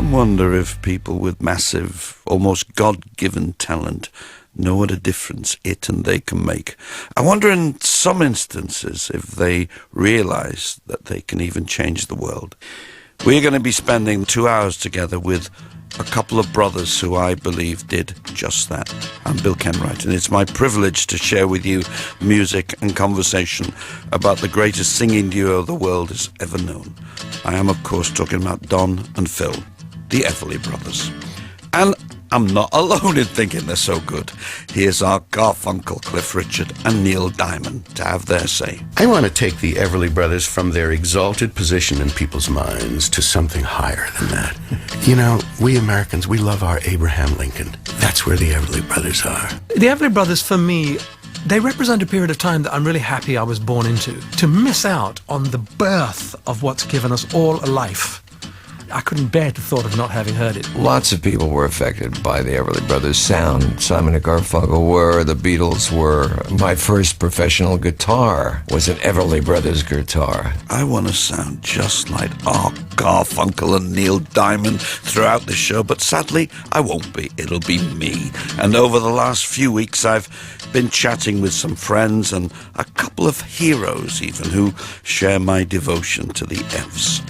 often wonder if people with massive, almost God-given talent know what a difference it and they can make. I wonder in some instances if they realise that they can even change the world. We're going to be spending 2 hours together with a couple of brothers who I believe did just that. I'm Bill Kenwright, and it's my privilege to share with you music and conversation about the greatest singing duo the world has ever known. I am, of course, talking about Don and Phil, the Everlys brothers. And I'm not alone in thinking they're so good. Here's our Garfunkel, Cliff Richard and Neil Diamond to have their say. I want to take the Everlys brothers from their exalted position in people's minds to something higher than that. You know, we Americans, we love our Abraham Lincoln. That's where the Everlys brothers are. The Everlys brothers, for me, they represent a period of time that I'm really happy I was born into. To miss out on the birth of what's given us all a life, I couldn't bear the thought of not having heard it. Lots of people were affected by the Everlys brothers' sound. Simon and Garfunkel were, the Beatles were. My first professional guitar was an Everlys brothers guitar. I want to sound just like our Garfunkel and Neil Diamond throughout the show, but sadly, I won't be. It'll be me. And over the last few weeks, I've been chatting with some friends and a couple of heroes even who share my devotion to the Fs.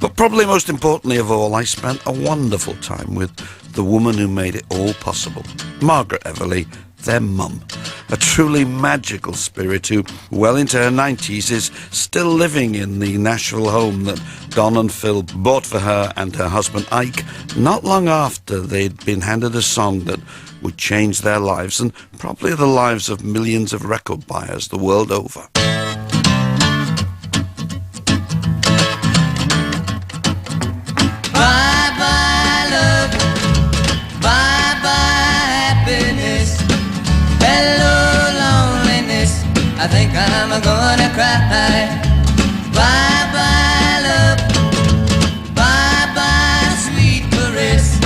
But probably most importantly of all, I spent a wonderful time with the woman who made it all possible, Margaret Everlys, their mum, a truly magical spirit who, well into her 90s, is still living in the Nashville home that Don and Phil bought for her and her husband Ike not long after they'd been handed a song that would change their lives and probably the lives of millions of record buyers the world over. Bye-bye love, bye-bye happiness, hello loneliness, I think I'm gonna cry. Bye-bye love, bye-bye sweet caress,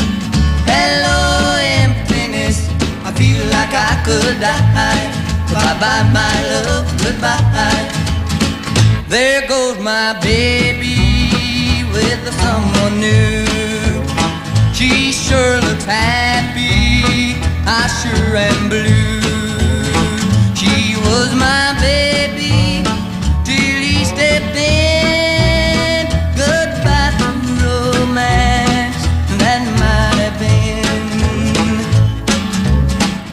hello emptiness, I feel like I could die. Bye-bye my love, goodbye. There goes my baby with someone new. She sure looks happy, I sure am blue. She was my baby till he stepped in. Goodbye to romance, that might have been.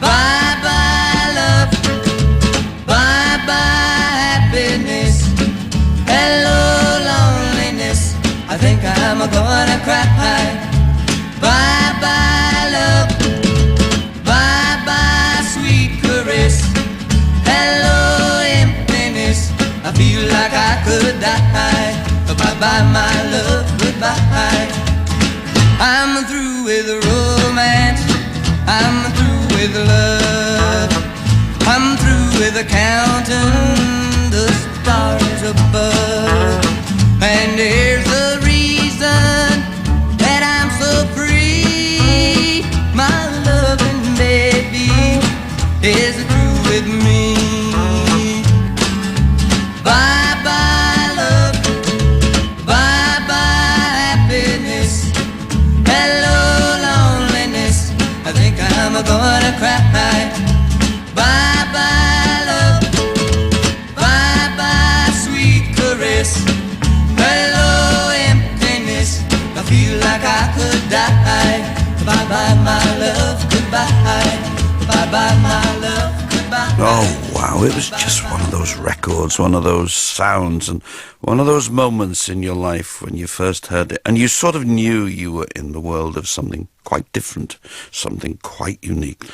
Bye-bye love, bye-bye happiness, hello loneliness, I think I'm gonna cry. Bye-bye love, bye-bye sweet caress, hello emptiness, I feel like I could die. Bye-bye my love, goodbye. I'm through with romance, I'm through with love, I'm through with counting the stars above. And here's the reason that I'm so free. My loving baby is through with me. Bye-bye love, bye-bye happiness, hello loneliness, I think I'm gonna cry. Bye-bye love, bye-bye sweet caress, hello emptiness, I feel like I could die. Bye-bye my love, goodbye. Bye-bye my love, goodbye. Oh, wow, it was just one of those records, one of those sounds, and one of those moments in your life when you first heard it, and you sort of knew you were in the world of something quite different, something quite unique.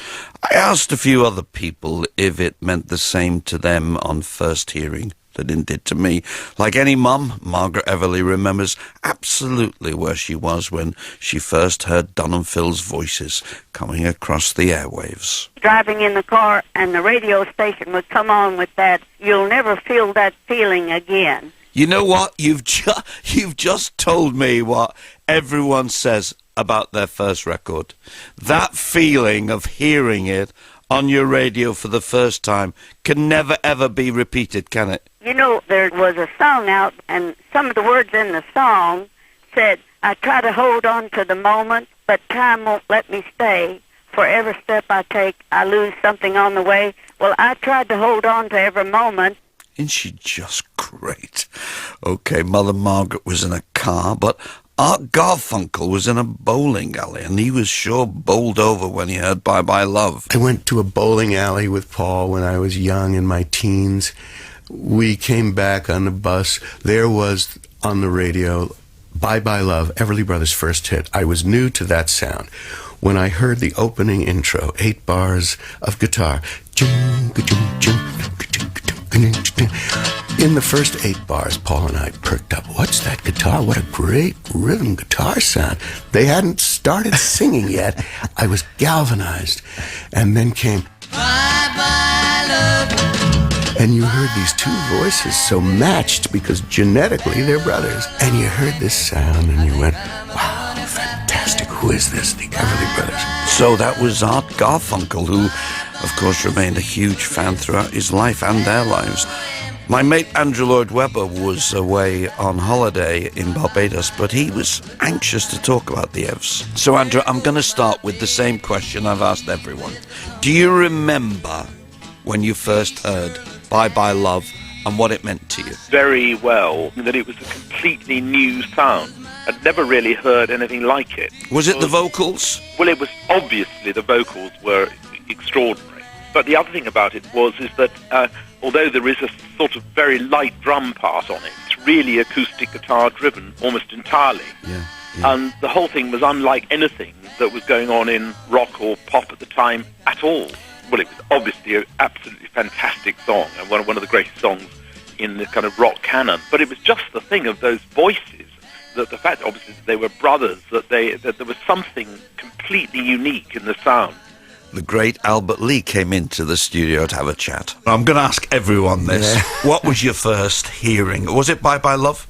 I asked a few other people if it meant the same to them on first hearing that it did to me. Like any mum, Margaret Everlys remembers absolutely where she was when she first heard Don and Phil's voices coming across the airwaves. Driving in the car and the radio station would come on with that, "You'll never feel that feeling again." You know what? You've just told me what everyone says about their first record. That feeling of hearing it on your radio for the first time can never ever be repeated, can it? You know, there was a song out, and some of the words in the song said, I try to hold on to the moment, but time won't let me stay. For every step I take, I lose something on the way. Well, I tried to hold on to every moment. Isn't she just great? Okay, Mother Margaret was in a car, but Art Garfunkel was in a bowling alley, and he was sure bowled over when he heard Bye Bye Love. I went to a bowling alley with Paul when I was young, in my teens. We came back on the bus. There was on the radio, Bye Bye Love, Everly Brothers' first hit. I was new to that sound. When I heard the opening intro, 8 bars of guitar, in the first 8 bars, Paul and I perked up. What's that guitar? What a great rhythm guitar sound. They hadn't started singing yet. I was galvanized. And then came, Bye bye love. and you heard these two voices so matched because genetically they're brothers. And you heard this sound and you went, wow, fantastic. Who is this? The Everly Brothers. So that was Art Garfunkel, who, of course, remained a huge fan throughout his life and their lives. My mate Andrew Lloyd Webber was away on holiday in Barbados, but he was anxious to talk about the Evs. So, Andrew, I'm going to start with the same question I've asked everyone. Do you remember when you first heard Bye Bye Love and what it meant to you? Very well, that it was a completely new sound. I'd never really heard anything like it. Was it the vocals? Well, it was obviously the vocals were extraordinary. But the other thing about it is that although there is a sort of very light drum part on it, it's really acoustic guitar driven almost entirely. Yeah. And the whole thing was unlike anything that was going on in rock or pop at the time at all. Well, it was obviously an absolutely fantastic song and one of the greatest songs in the kind of rock canon. But it was just the thing of those voices, that the fact, obviously, that they were brothers, that there was something completely unique in the sound. The great Albert Lee came into the studio to have a chat. I'm going to ask everyone this. Yeah. What was your first hearing? Was it Bye Bye Love?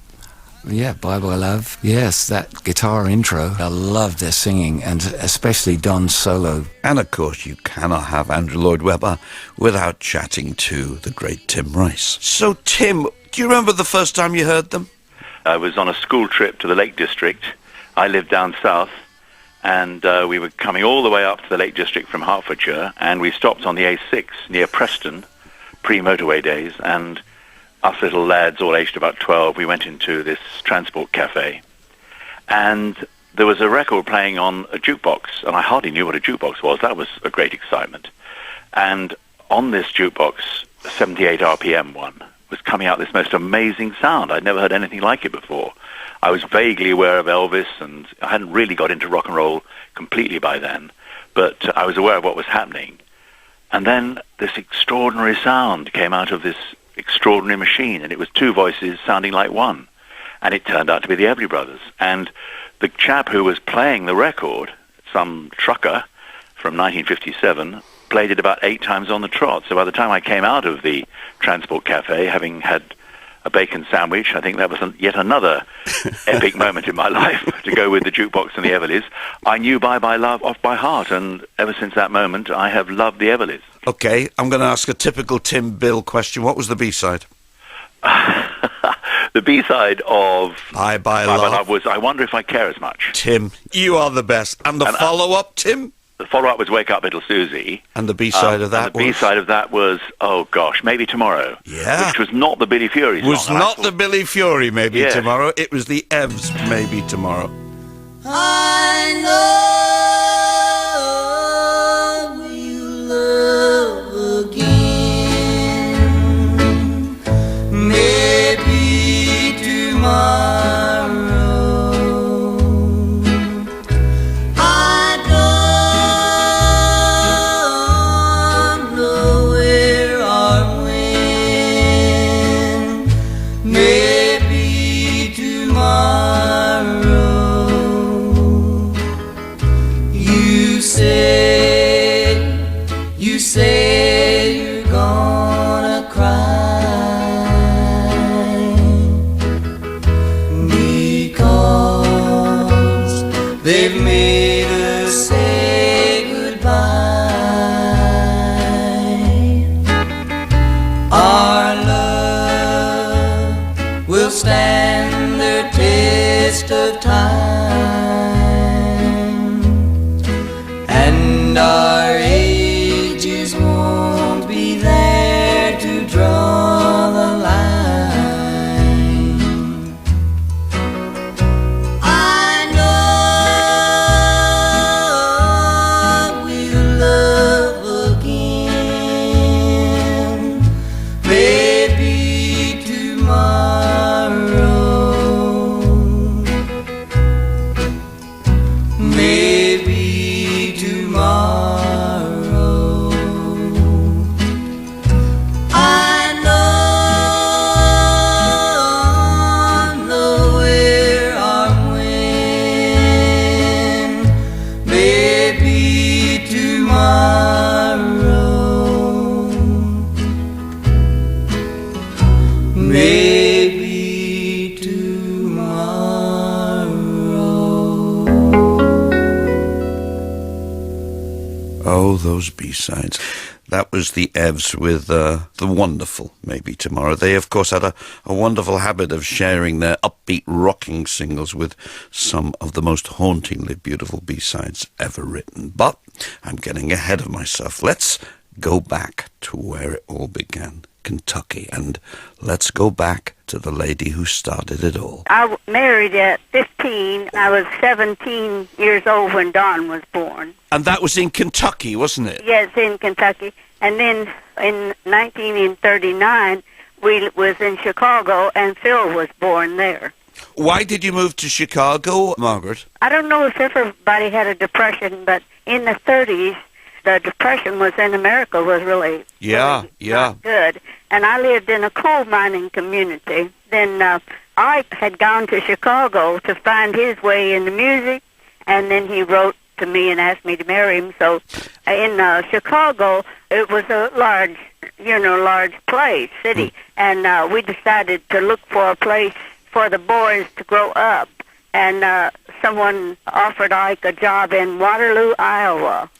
Yeah, Bye Bye Love. Yes, that guitar intro. I loved their singing, and especially Don's solo. And, of course, you cannot have Andrew Lloyd Webber without chatting to the great Tim Rice. So, Tim, do you remember the first time you heard them? I was on a school trip to the Lake District. I lived down south, and we were coming all the way up to the Lake District from Hertfordshire, and we stopped on the A6 near Preston, pre-motorway days, and us little lads, all aged about 12, we went into this transport cafe, and there was a record playing on a jukebox, and I hardly knew what a jukebox was. That was a great excitement. And on this jukebox, a 78 RPM one, was coming out this most amazing sound. I'd never heard anything like it before. I was vaguely aware of Elvis, and I hadn't really got into rock and roll completely by then, but I was aware of what was happening. And then this extraordinary sound came out of this extraordinary machine, and it was two voices sounding like one. And it turned out to be the Everly Brothers. And the chap who was playing the record, some trucker from 1957, played it about 8 times on the trot. So by the time I came out of the transport cafe, having had a bacon sandwich, I think that was yet another epic moment in my life to go with the jukebox and the Everlys. I knew Bye Bye Love off by heart, and ever since that moment, I have loved the Everlys. Okay, I'm going to ask a typical Tim Bill question. What was the B-side? The B-side of Bye Bye Love was I Wonder If I Care As Much. Tim, you are the best. And the follow-up, Tim? The follow-up was Wake Up Little Susie. And the B-side of that was? The B-side of that was, oh gosh, Maybe Tomorrow. Yeah. Which was not the Billy Fury song. Was not the Billy Fury Maybe Tomorrow. It was the Evs Maybe Tomorrow. I know you love again. Maybe tomorrow. Stand the test of time. those B-sides. That was the Evs with the wonderful Maybe Tomorrow. They, of course, had a wonderful habit of sharing their upbeat rocking singles with some of the most hauntingly beautiful B-sides ever written. But I'm getting ahead of myself. Let's go back to where it all began, Kentucky, and let's go back to the lady who started it all. I married at 15. I was 17 years old when Don was born. And that was in Kentucky, wasn't it? Yes, in Kentucky. And then in 1939, we was in Chicago, and Phil was born there. Why did you move to Chicago, Margaret? I don't know if everybody had a depression, but in the 30s, the depression was in America was really not good. And I lived in a coal mining community. Then I had gone to Chicago to find his way in the music, and then he wrote to me and asked me to marry him. So in Chicago, it was a large place, city, and we decided to look for a place for the boys to grow up. And someone offered Ike a job in Waterloo, Iowa.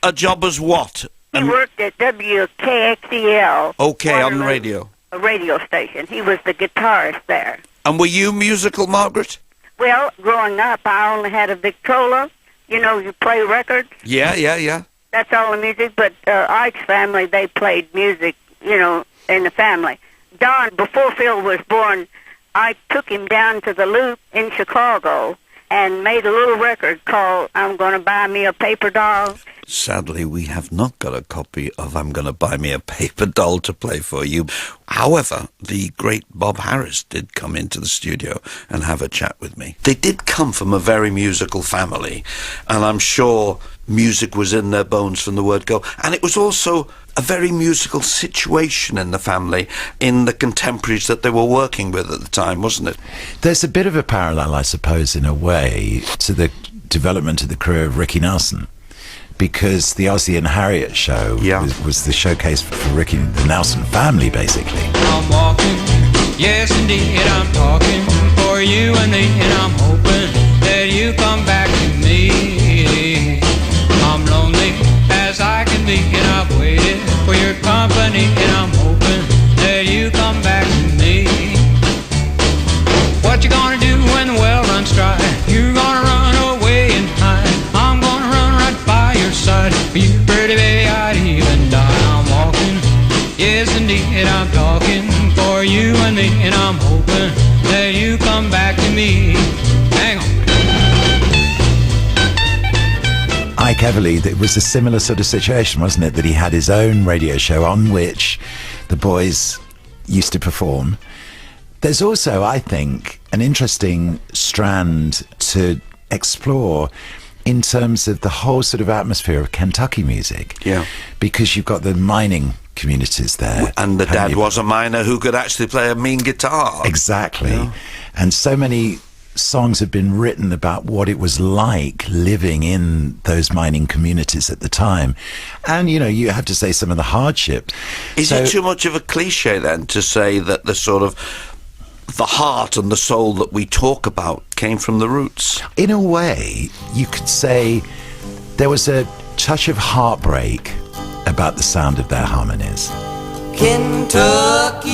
A job as what? He worked at WKXEL. Okay, Waterloo, on the radio. A radio station. He was the guitarist there. And were you musical, Margaret? Well, growing up, I only had a Victrola. You know, you play records. Yeah. That's all the music. But Ike's family, they played music, in the family. Don, before Phil was born, I took him down to the Loop in Chicago and made a little record called I'm Gonna Buy Me a Paper Doll. Sadly, we have not got a copy of I'm Gonna Buy Me a Paper Doll to play for you. However, the great Bob Harris did come into the studio and have a chat with me. They did come from a very musical family, and I'm sure music was in their bones from the word go. And it was also a very musical situation in the family, in the contemporaries that they were working with at the time, wasn't it? There's a bit of a parallel, I suppose, in a way, to the development of the career of Ricky Nelson, because the Ozzy and Harriet show was the showcase for Ricky, the Nelson family, basically. I'm walking, yes indeed, I'm talking for you and me, and I'm hoping that you come back to me. I'm lonely as I can be, and I've waited for your company, and I'm hoping that you come back to me. What you gonna do when the well runs dry? You're gonna run away and hide. I'm gonna run right by your side. For you, pretty baby, I'd even die. I'm walking, yes indeed, I'm talking for you and me, and I'm hoping that you come back to me. Hang on. Ike Everly, it was a similar sort of situation, wasn't it? That he had his own radio show on which the boys used to perform. There's also, I think, an interesting strand to explore in terms of the whole sort of atmosphere of Kentucky music. Yeah. Because you've got the mining communities there. And the dad was a miner who could actually play a mean guitar. Exactly. Yeah. And so many songs have been written about what it was like living in those mining communities at the time. And, you have to say some of the hardship. Is it too much of a cliche, then, to say that the sort of the heart and the soul that we talk about came from the roots? In a way, you could say there was a touch of heartbreak about the sound of their harmonies. Kentucky,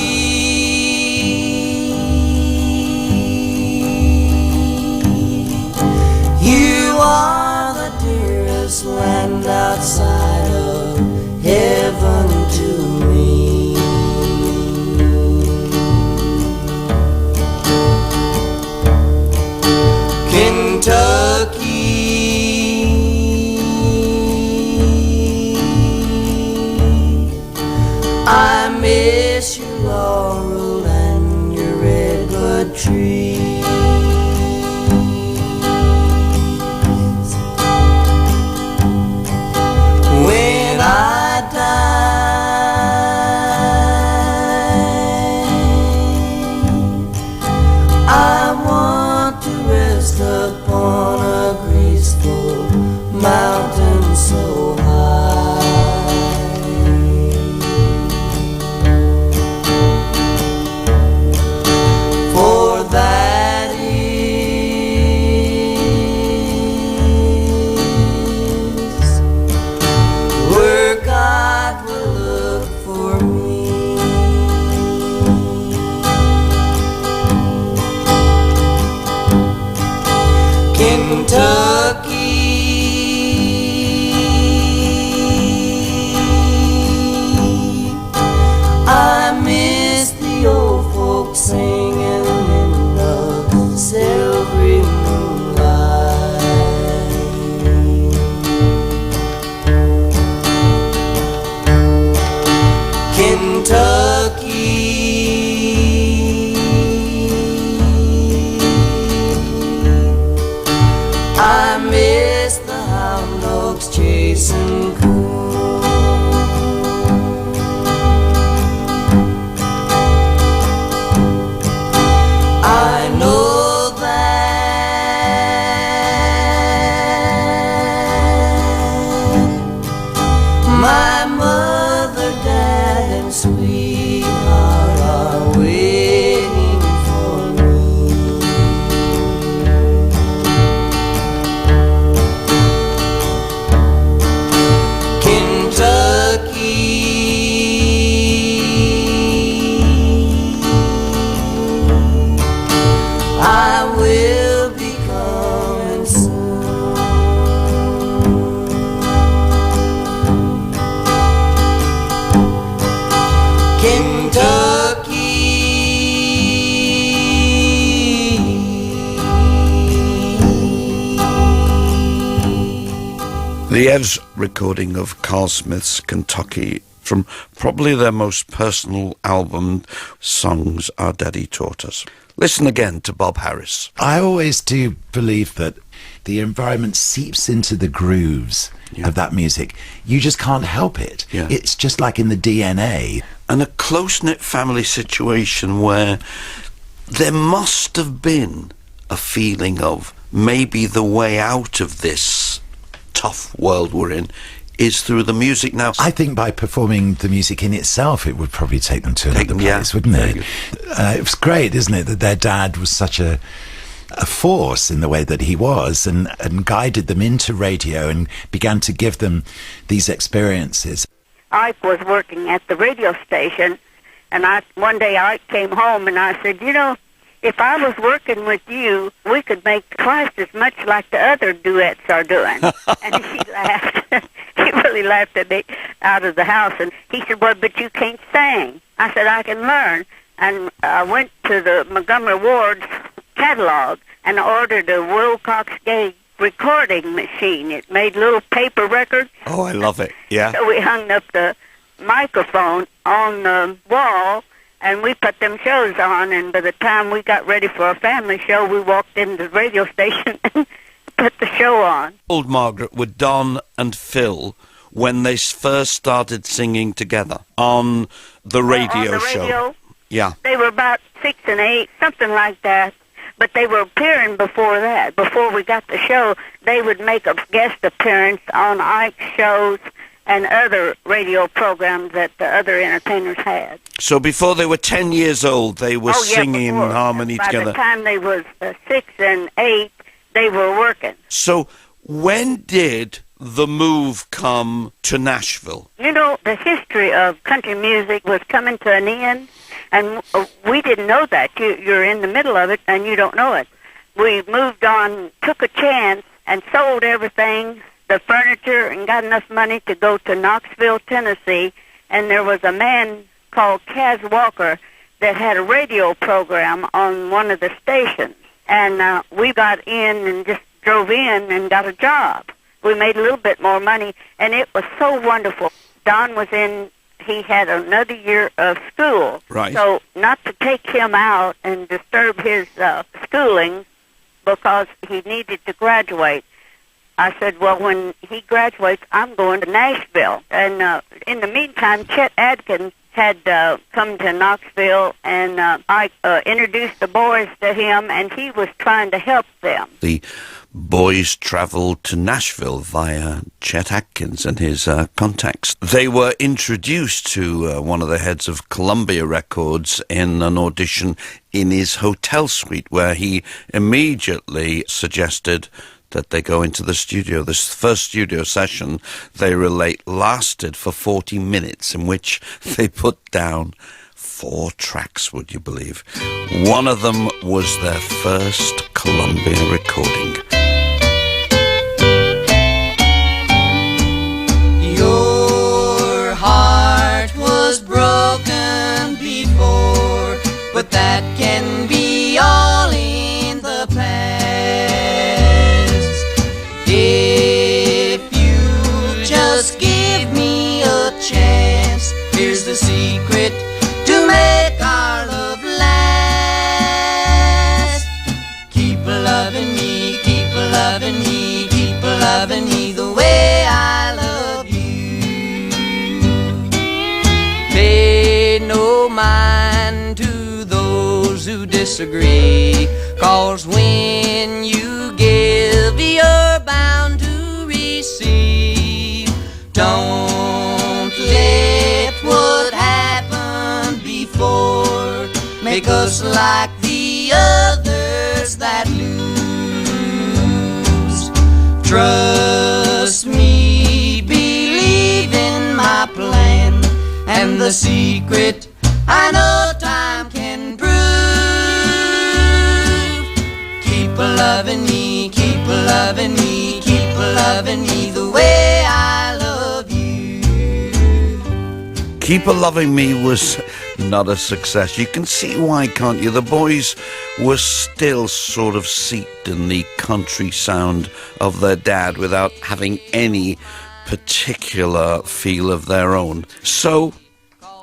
you are the dearest land outside of heaven to me. Kentucky, I miss your laurel and your redbud trees. When I die, I want to rest upon a graceful mountain so high. For that I miss the old folks singing in the silvery moonlight. Kentucky, I miss the hound dogs chasing coon. I know that my mother, dad, and sweetheart are waiting for me. Kentucky, I will be coming soon. The Evs recording of Carl Smith's Kentucky from probably their most personal album, Songs Our Daddy Taught Us. Listen again to Bob Harris. I always do believe that the environment seeps into the grooves of that music. You just can't help it. Yeah. It's just like in the DNA. And a close-knit family situation where there must have been a feeling of maybe the way out of this tough world we're in is through the music now. I think by performing the music in itself, it would probably take them to another place, wouldn't it? It was great, isn't it, that their dad was such a force in the way that he was and guided them into radio and began to give them these experiences. Ike was working at the radio station, and one day Ike came home and I said, you know, if I was working with you, we could make twice as much like the other duets are doing. And he laughed. He really laughed at me out of the house. And he said, well, but you can't sing. I said, I can learn. And I went to the Montgomery Ward's catalog and ordered a Wilcox Gay recording machine. It made little paper records. Oh, I love it. Yeah. So we hung up the microphone on the wall, and we put them shows on, and by the time we got ready for a family show, we walked into the radio station and put the show on. Old Margaret were Don and Phil when they first started singing together on the radio show. Radio, yeah. They were about 6 and 8, something like that. But they were appearing before that. Before we got the show, they would make a guest appearance on Ike's shows and other radio programs that the other entertainers had. So before they were 10 years old, they were singing in harmony together. By the time they was 6 and 8, they were working. So when did the move come to Nashville? You know, the history of country music was coming to an end, and we didn't know that. You're in the middle of it, and you don't know it. We moved on, took a chance, and sold everything, the furniture, and got enough money to go to Knoxville, Tennessee, and there was a man called Kaz Walker that had a radio program on one of the stations, and we got in and just drove in and got a job. We made a little bit more money, and it was so wonderful. Don was he had another year of school. Right. So not to take him out and disturb his schooling because he needed to graduate, I said, well, when he graduates, I'm going to Nashville. And in the meantime, Chet Atkins had come to Knoxville, and I introduced the boys to him, and he was trying to help them. The boys travelled to Nashville via Chet Atkins and his contacts. They were introduced to one of the heads of Columbia Records in an audition in his hotel suite, where he immediately suggested that they go into the studio. This first studio session, they relate, lasted for 40 minutes, in which they put down 4 tracks, would you believe? One of them was their first Columbia recording. can be all in the past. If you just give me a chance, here's the secret to make our love last. Keep loving me, keep loving me, keep loving me the way I love you. Pay no mind to those who disagree, 'cause when you give, you're bound to receive. Don't let what happened before make us like the others that lose. Trust me, believe in my plan, and the secret I know time can prove. Keep loving me, keep loving me, keep loving me the way I love you. Keep a Loving Me was not a success. You can see why, can't you? The boys were still sort of seeped in the country sound of their dad without having any particular feel of their own. So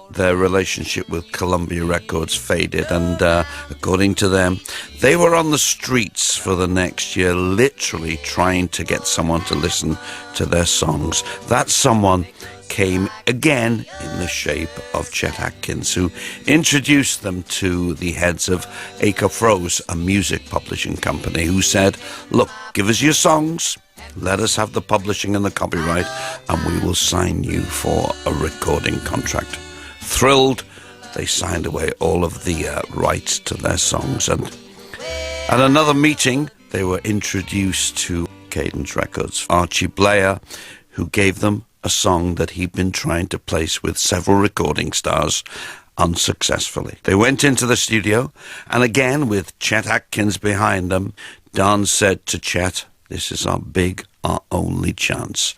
their relationship with Columbia Records faded, and according to them, they were on the streets for the next year, literally trying to get someone to listen to their songs. That someone came again in the shape of Chet Atkins, who introduced them to the heads of Acuff Rose, a music publishing company, who said, look, give us your songs, let us have the publishing and the copyright, and we will sign you for a recording contract. Thrilled, they signed away all of the rights to their songs, and at another meeting they were introduced to Cadence Records' Archie Blair, who gave them a song that he'd been trying to place with several recording stars unsuccessfully. They went into the studio, and again with Chet Atkins behind them, Don said to Chet, this is our big, our only chance.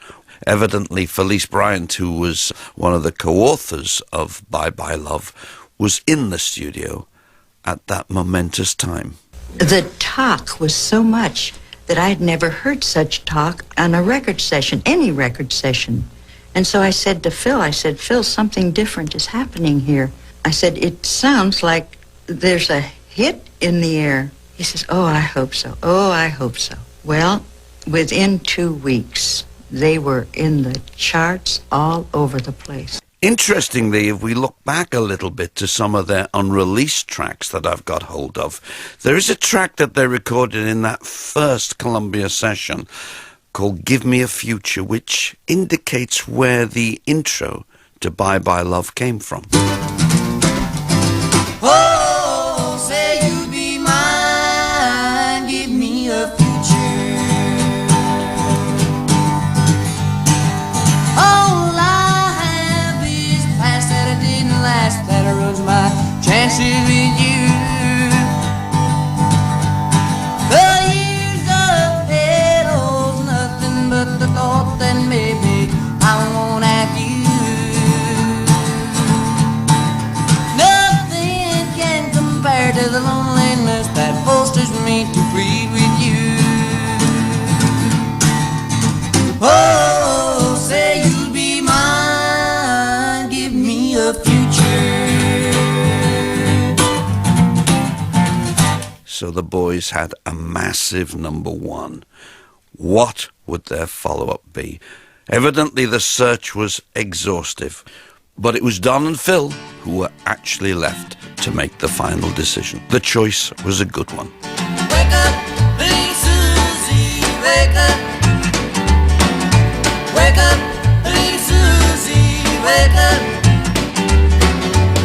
Evidently, Felice Bryant, who was one of the co-authors of Bye Bye Love, was in the studio at that momentous time. The talk was so much that I had never heard such talk on a record session, any record session. And so I said to Phil, I said, Phil, something different is happening here. I said, it sounds like there's a hit in the air. He says, oh, I hope so. Oh, I hope so. Well, within 2 weeks, they were in the charts all over the place. Interestingly, if we look back a little bit to some of their unreleased tracks that I've got hold of, there is a track that they recorded in that first Columbia session called Give Me a Future, which indicates where the intro to Bye Bye Love came from. Oh, say you be mine, give me a future. All I have is the past that I didn't last, that ruins my chances with you. The years of petals, nothing but the thought that maybe I won't have you. Nothing can compare to the loneliness that fosters me to breathe with you. Oh, say you'll be mine, give me a future. So the boys had a massive number one. What would their follow-up be? Evidently the search was exhaustive, but it was Don and Phil who were actually left to make the final decision. The choice was a good one. Wake up, little Susie, wake up. Wake up, little Susie, wake up.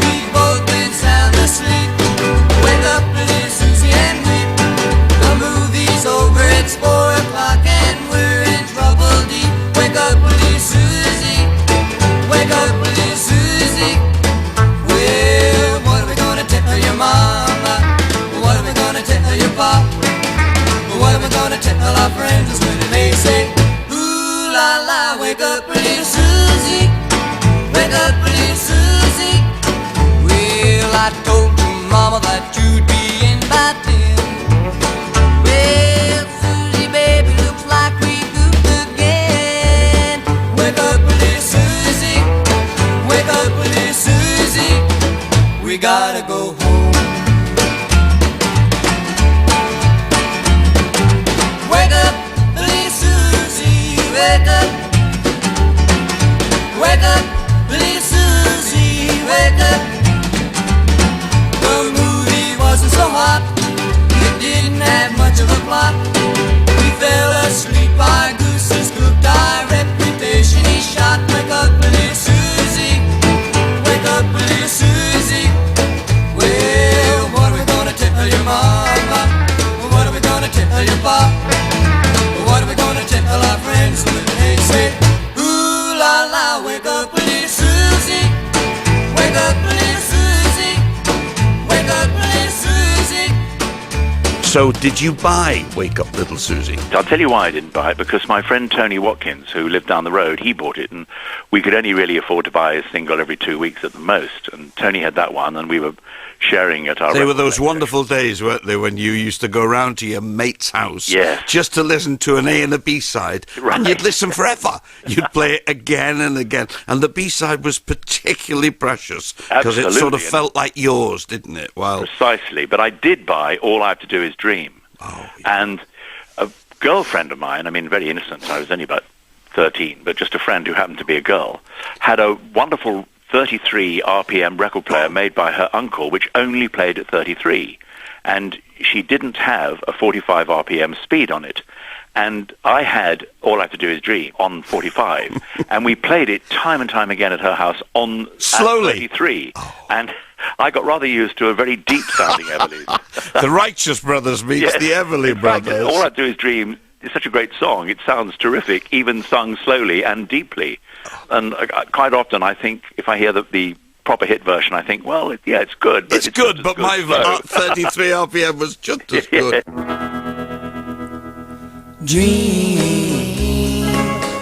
We've both been sound asleep. Wake up, little Susie, and weep. The movie's over, it's 4 o'clock and we're in trouble deep. Wake up, little Susie, wake up, little Susie. Well, what are we gonna tell your mama? What are we gonna tell your papa? What are we gonna tell our friends when they say, ooh la la, wake up, little Susie, wake up, little Susie. Well, I told your mama that you'd edge of the plot. We fell asleep, our goose is cooked, our reputation is shot. Wake up, little Susie, wake up, little Susie. Well, what are we gonna tell your mama? What are we gonna tell your pop? What are we gonna tell our friends when they say, ooh la la, wake up, little Susie, wake up, little Susie, wake up, little Susie. So did you buy Wake Up Little Susie? I'll tell you why I didn't buy it, because my friend Tony Watkins, who lived down the road, he bought it, and we could only really afford to buy a single every 2 weeks at the most, and Tony had that one, and we were sharing at our... They were those wonderful days, weren't they, when you used to go round to your mate's house just to listen to an A and a B-side, and you'd listen forever. You'd play it again and again, and the B-side was particularly precious, because it sort of felt like yours, didn't it? Precisely, but I did buy All I Have to Do Is Dream. Oh, and a girlfriend of mine, I mean, very innocent, I was only about 13, but just a friend who happened to be a girl, had a wonderful 33 RPM record player made by her uncle, which only played at 33. And she didn't have a 45 RPM speed on it. And I had All I Have to Do Is Dream on 45. And we played it time and time again at her house on slowly. 33. And I got rather used to a very deep-sounding Everlys. The Righteous Brothers meets the Everly Brothers. All I Have to Do Is Dream is such a great song. It sounds terrific, even sung slowly and deeply. And quite often I think, if I hear the proper hit version, I think, well, it's good. But it's good, but my 33 RPM was just as good. Dream,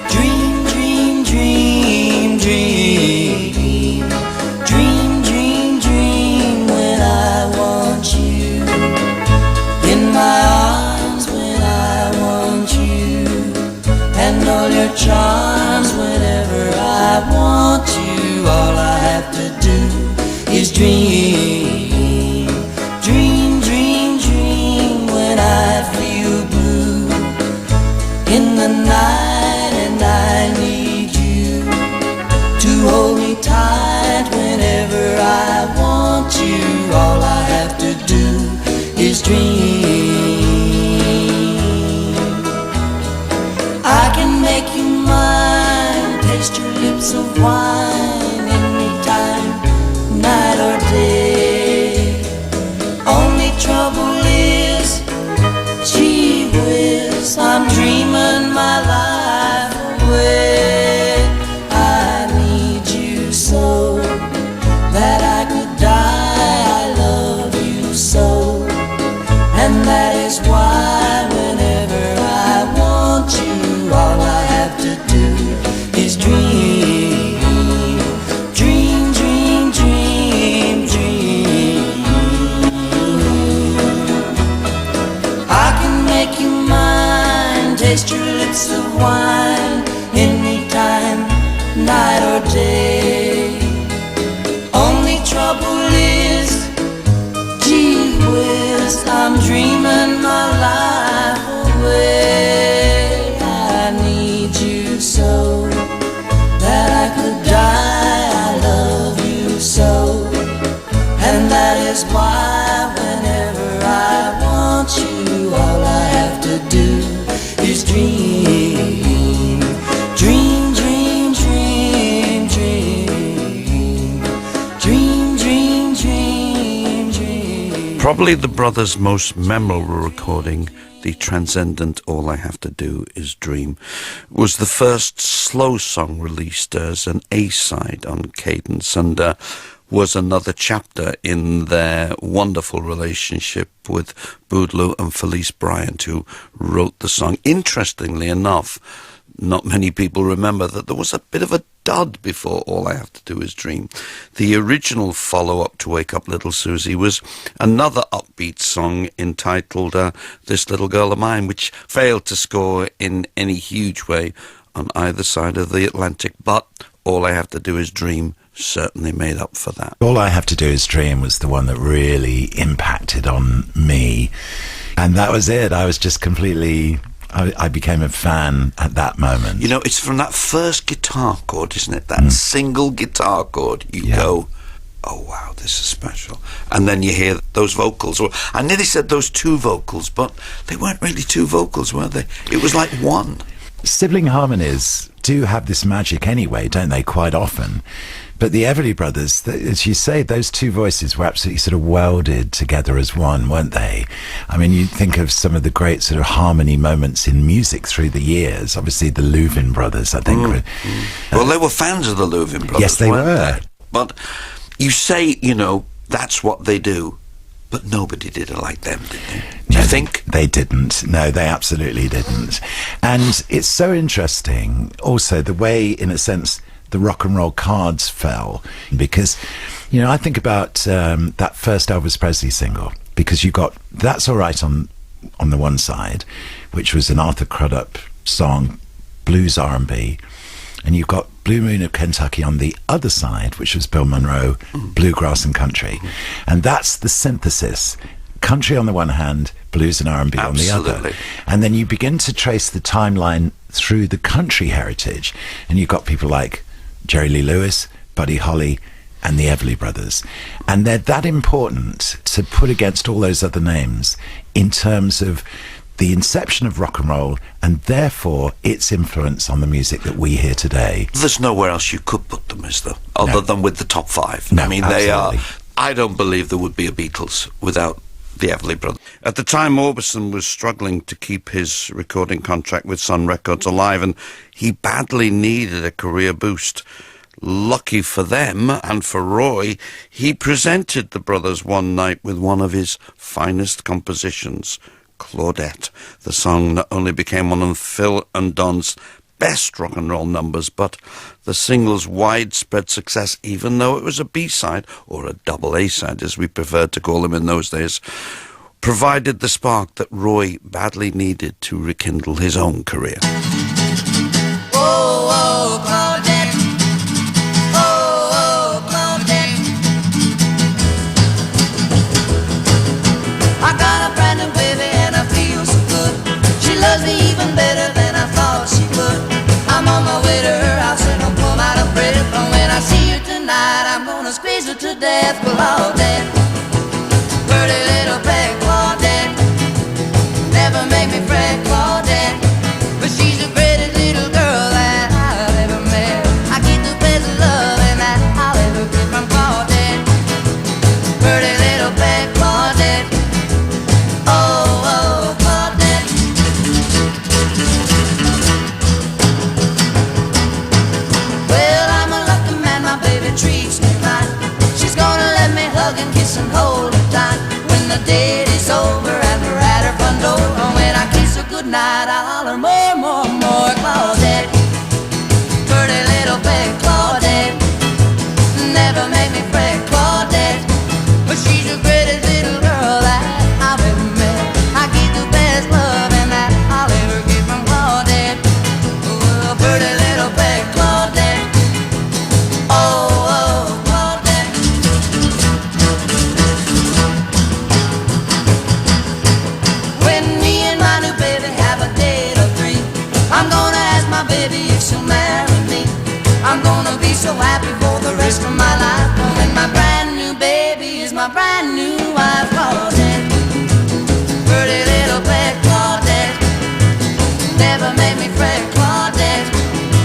dream, dream, dream, dream. Dream, dream, dream when I want you. In my arms when I want you. And all your charms whenever I want you. All I have to do is dream. Dream, dream, dream when I feel blue in the night and I need you to hold me tight whenever I want you. All I have to do is dream. I can make you mine, taste your lips of wine anytime, night or day. Only trouble is, gee whiz, I'm dreaming my life away. I need you so that I could die. I love you so, and that is why whenever I want you, all I have to do is dream. Dream, dream, dream, dream. I can make you mine, taste your lips of wine anytime, night or day. Only trouble is, gee whiz, I'm dreaming my life away. I need you so that I could die. I love you so, and that is why whenever I want you, all I have to do is dream. Dream, dream, dream, dream. Dream, dream, dream, dream. Probably the brothers' most memorable recording, the transcendent All I Have to Do Is Dream, was the first slow song released as an A-side on Cadence, and was another chapter in their wonderful relationship with Boudleaux and Felice Bryant, who wrote the song. Interestingly enough, not many people remember that there was a bit of a dud before All I Have to Do Is Dream. The original follow-up to Wake Up Little Susie was another upbeat song entitled This Little Girl of Mine, which failed to score in any huge way on either side of the Atlantic, but All I Have to Do Is Dream certainly made up for that. All I Have to Do Is Dream was the one that really impacted on me, and that was it. I was just completely... I became a fan at that moment. You know, it's from that first guitar chord, isn't it? That single guitar chord. You go, oh wow, this is special. And then you hear those vocals. Or I nearly said those two vocals, but they weren't really two vocals, were they? It was like one. Sibling harmonies do have this magic anyway, don't they, quite often? But the Everly Brothers, as you say, those two voices were absolutely sort of welded together as one, weren't they? I mean, you think of some of the great sort of harmony moments in music through the years. Obviously, the Louvin Brothers, I think. Well, they were fans of the Louvin Brothers, yes, they weren't were. they? But you say, that's what they do, but nobody did it like them, did they? Do you think? They didn't. No, they absolutely didn't. And it's so interesting, also, the way, in a sense, the rock and roll cards fell, because I think about that first Elvis Presley single, because you got That's All Right on the one side, which was an Arthur Crudup song, blues R&B, and you've got Blue Moon of Kentucky on the other side, which was Bill Monroe, bluegrass and country. And that's the synthesis. Country on the one hand, blues and R&B on the other. And then you begin to trace the timeline through the country heritage, and you've got people like Jerry Lee Lewis, Buddy Holly, and the Everly Brothers. And they're that important to put against all those other names in terms of the inception of rock and roll, and therefore its influence on the music that we hear today. There's nowhere else you could put them, is there? Other than with the top five. No, I mean, absolutely. They are... I don't believe there would be a Beatles without the Everly Brothers. At the time, Orbison was struggling to keep his recording contract with Sun Records alive, and he badly needed a career boost. Lucky for them and for Roy, he presented the brothers one night with one of his finest compositions, Claudette. The song not only became one of Phil and Don's best rock and roll numbers, but the single's widespread success, even though it was a B-side, or a double A-side as we preferred to call them in those days, provided the spark that Roy badly needed to rekindle his own career. Oh, oh, Claudette. Oh, oh, Claudette. I got a brand new baby and I feel so good. She loves me even better than I thought she would. I'm on my way to her house and I'll pull out of breath. And when I see her tonight, I'm gonna squeeze her to death. Claudette, pretty little pet Claudette, never make me fret Claudette, but she's the greatest little girl that I've ever met. I get the best love and that I'll ever get from Claudette, pretty little pet Claudette. Oh, oh, Claudette. Well, I'm a lucky man, my baby treats me right. She's gonna let me hug and kiss and hold her tight. When the date is over and we're at her front door, and when I kiss her goodnight, I holler more, more, more. Claudette, pretty little pet Claudette, never make me fret Claudette, but she's the greatest little girl that I've ever met. I get the best love and that I'll ever get from Claudette. Oh, pretty little pet Claudette. Oh, oh, Claudette. When me and my new baby have a date or three, I'm gonna ask my baby if she'll marry me. I'm gonna be so happy for the rest of my life. When my brand new baby is my brand new wife. Claudette, pretty little pet Claudette, never make me fret Claudette,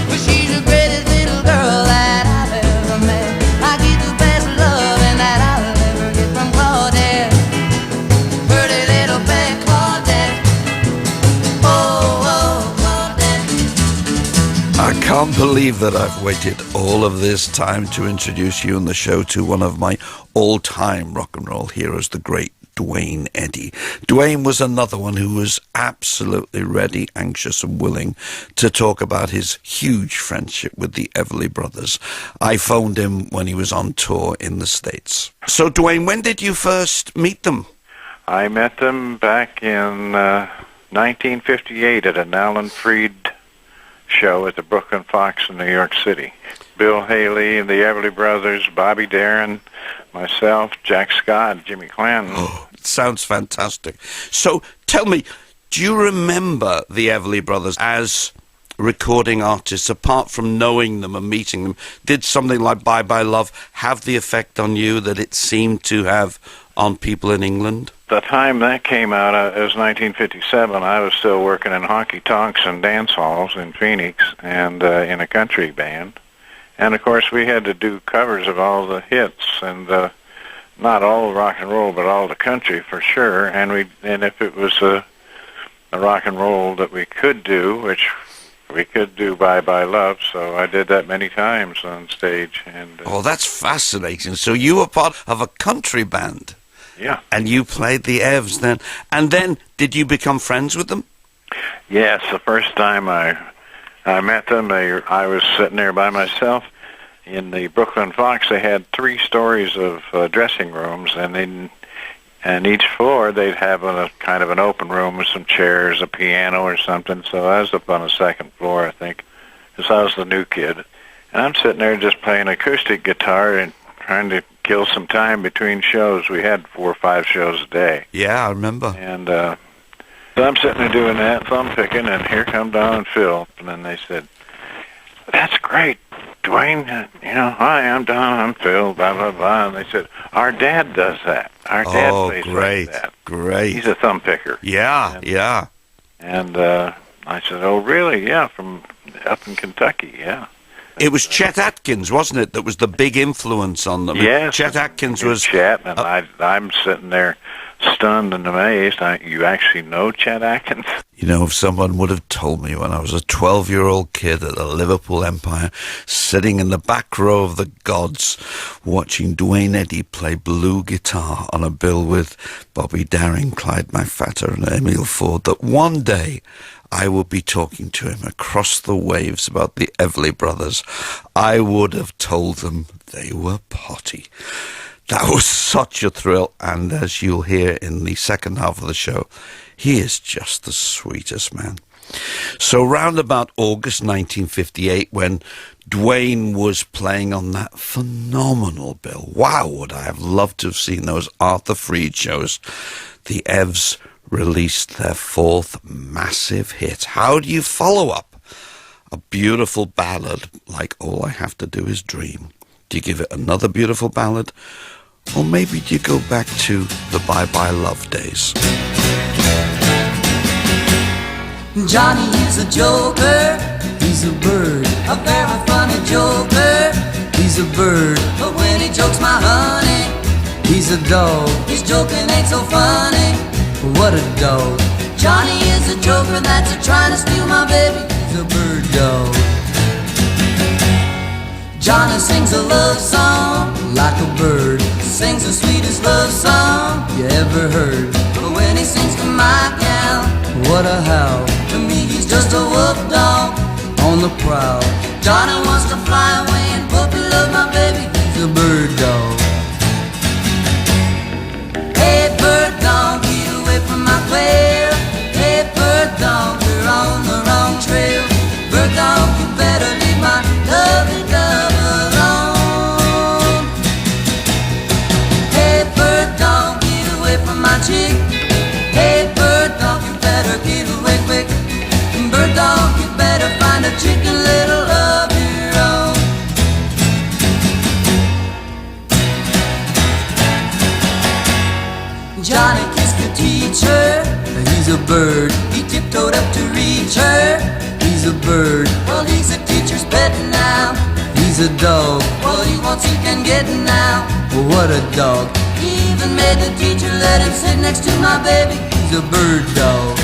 but she's the greatest little girl that I've ever met. I get the best love and that I'll ever get from Claudette, pretty little pet Claudette. Oh, oh, Claudette. I can't believe that I've waited all of this time to introduce you on the show to one of my all-time rock and roll heroes, the great Duane Eddy. Duane was another one who was absolutely ready, anxious and willing to talk about his huge friendship with the Everly Brothers. I phoned him when he was on tour in the States. So, Duane, when did you first meet them? I met them back in 1958 at an Alan Freed show at the Brooklyn Fox in New York City. Bill Haley and the Everly Brothers, Bobby Darin, myself, Jack Scott, Jimmy Clanton. Oh, it sounds fantastic. So tell me, do you remember the Everly Brothers as recording artists, apart from knowing them and meeting them, did something like Bye Bye Love have the effect on you that it seemed to have on people in England? The time that came out, it was 1957. I was still working in honky-tonks and dance halls in Phoenix and in a country band. And, of course, we had to do covers of all the hits, and not all rock and roll, but all the country for sure. And if it was a rock and roll that we could do, which we could do Bye Bye Love, so I did that many times on stage. And oh, that's fascinating. So you were part of a country band? Yeah. And you played the Evs then. And then, did you become friends with them? Yes, the first time I met them, I was sitting there by myself. In the Brooklyn Fox, they had 3 stories of dressing rooms, and each floor they'd have a kind of an open room with some chairs, a piano or something. So I was up on the second floor, I think, because I was the new kid. And I'm sitting there just playing acoustic guitar and trying to kill some time between shows. We had 4 or 5 shows a day. Yeah, I remember. And so I'm sitting there doing that, thumb picking, and here come Don and Phil. And then they said, "That's great, Dwayne. Hi, I'm Don, I'm Phil, blah, blah, blah." And they said, "Our dad does that. Our dad plays like that. Great. He's a thumb picker." Yeah, yeah. And I said, "Oh, really? Yeah, from up in Kentucky, yeah." It was Chet Atkins, wasn't it, that was the big influence on them? Yes. Chet Atkins was... Chet, and I'm sitting there stunned and amazed. You actually know Chet Atkins? You know, if someone would have told me when I was a 12-year-old kid at the Liverpool Empire, sitting in the back row of the gods, watching Duane Eddy play blue guitar on a bill with Bobby Darin, Clyde McPhatter and Emile Ford, that one day I would be talking to him across the waves about the Everly Brothers, I would have told them they were potty. That was such a thrill, and as you'll hear in the second half of the show, he is just the sweetest man. So round about August 1958, when Duane was playing on that phenomenal bill, wow, would I have loved to have seen those Arthur Freed shows, the Evs released their 4th massive hit. How do you follow up a beautiful ballad like All I Have to Do Is Dream? Do you give it another beautiful ballad? Or maybe do you go back to the Bye Bye Love days? Johnny is a joker, he's a bird, a very funny joker, he's a bird. But when he jokes my honey, he's a dog. His joking ain't so funny, what a dog. Johnny is a joker that's trying to steal my baby, he's a bird dog. Johnny sings a love song like a bird, sings the sweetest love song you ever heard. But when he sings to my gal, what a howl. To me he's just a wolf dog on the prowl. Johnny wants to fly away and puppy love my baby, he's a bird dog. Hey bird dog, get away from my quail. Hey bird dog, you're on the wrong trail. Bird dog, you better leave my lovely dove alone. Hey bird dog, get away from my chick. Hey bird dog, you better get away quick. Bird dog, you better find a chicken little of your own. Johnny kissed the teacher, he's a bird. He tiptoed up to reach her, he's a bird. Well, he's a teacher's pet now, he's a dog. What he wants he can get now, well, what a dog. He even made the teacher let him sit next to my baby, he's a bird dog.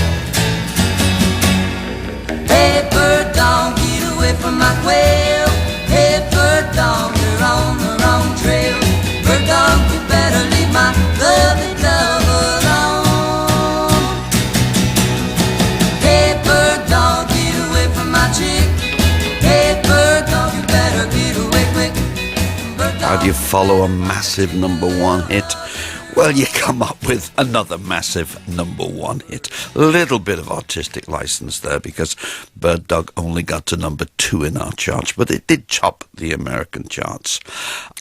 Hey bird dog, get away from my quail. Hey bird dog, you're on the wrong trail. Bird dog, you better leave my lovely dove alone. Hey bird dog, get away from my chick. Hey bird dog, you better get away quick. How do you follow a massive #1 hit Well, you come up with another massive #1 hit. A little bit of artistic license there because Bird Dog only got to #2 in our charts, but it did top the American charts.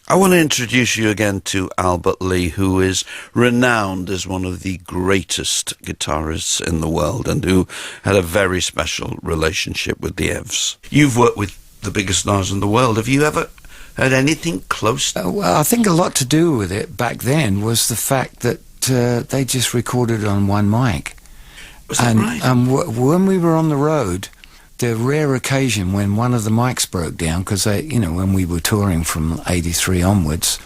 I want to introduce you again to Albert Lee, who is renowned as one of the greatest guitarists in the world and who had a very special relationship with the Evs. You've worked with the biggest stars in the world. Have you ever heard anything close? Well, I think a lot to do with it back then was the fact that they just recorded on one mic. Was that right? When we were on the road, the rare occasion when one of the mics broke down, because when we were touring from '83 onwards,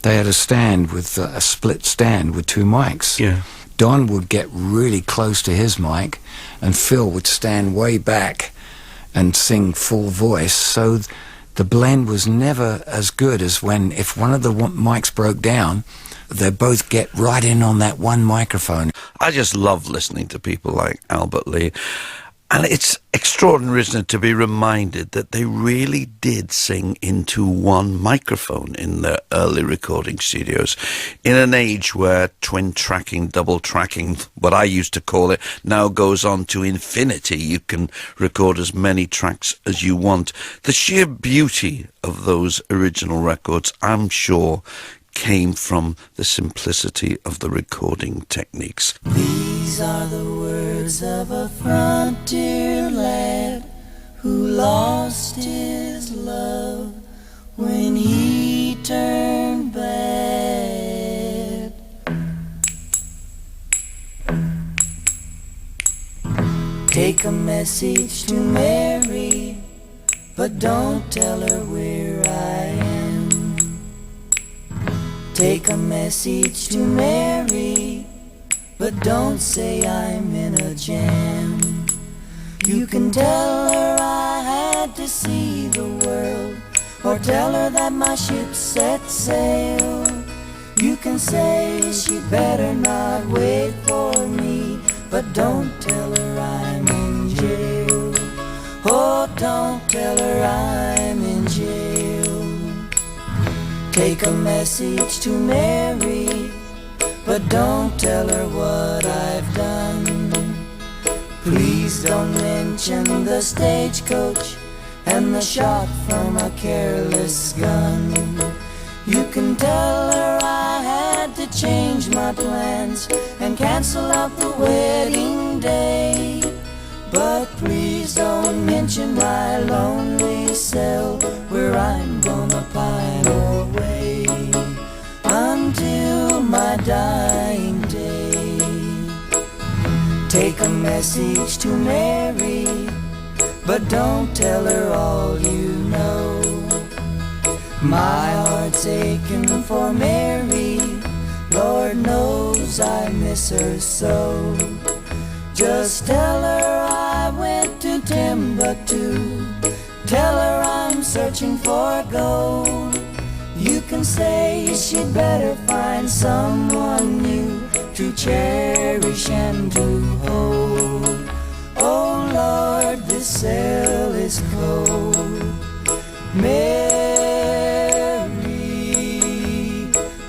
they had a stand with a split stand with two mics. Yeah. Don would get really close to his mic, and Phil would stand way back and sing full voice. So the blend was never as good as if one of the mics broke down, they both get right in on that one microphone. I just love listening to people like Albert Lee. And it's extraordinary, isn't it, to be reminded that they really did sing into one microphone in their early recording studios. In an age where twin tracking, double tracking, what I used to call it, now goes on to infinity. You can record as many tracks as you want. The sheer beauty of those original records, I'm sure, came from the simplicity of the recording techniques. These are the words of a frontier lad who lost his love when he turned bad. Take a message to Mary, but don't tell her where I am. Take a message to Mary, but don't say I'm in a jam. You can tell her I had to see the world, or tell her that my ship set sail. You can say she'd better not wait for me, but don't tell her I'm in jail. Oh, don't tell her I'm in jail. Take a message to Mary, but don't tell her what I've done. Please don't mention the stagecoach and the shot from a careless gun. You can tell her I had to change my plans and cancel out the wedding day. But please don't mention my lonely cell where I'm gonna pine away until my dying day. Take a message to Mary, but don't tell her all you know. My heart's aching for Mary, Lord knows I miss her so. Just tell her I went to Timbuktu. Tell her I'm searching for gold. You can say she'd better find someone new to cherish and to hold. Oh Lord, this cell is cold. Mary,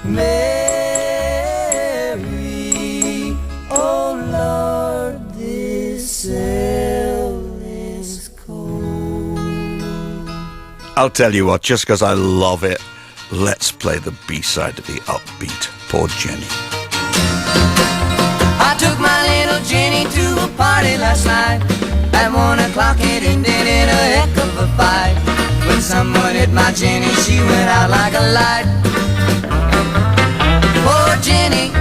Mary, oh Lord, this cell is cold. I'll tell you what, just because I love it, let's play the B-side of the upbeat Poor Jenny. I took my little Jenny to a party last night. At 1 o'clock it ended in a heck of a fight. When someone hit my Jenny, she went out like a light. Poor Jenny.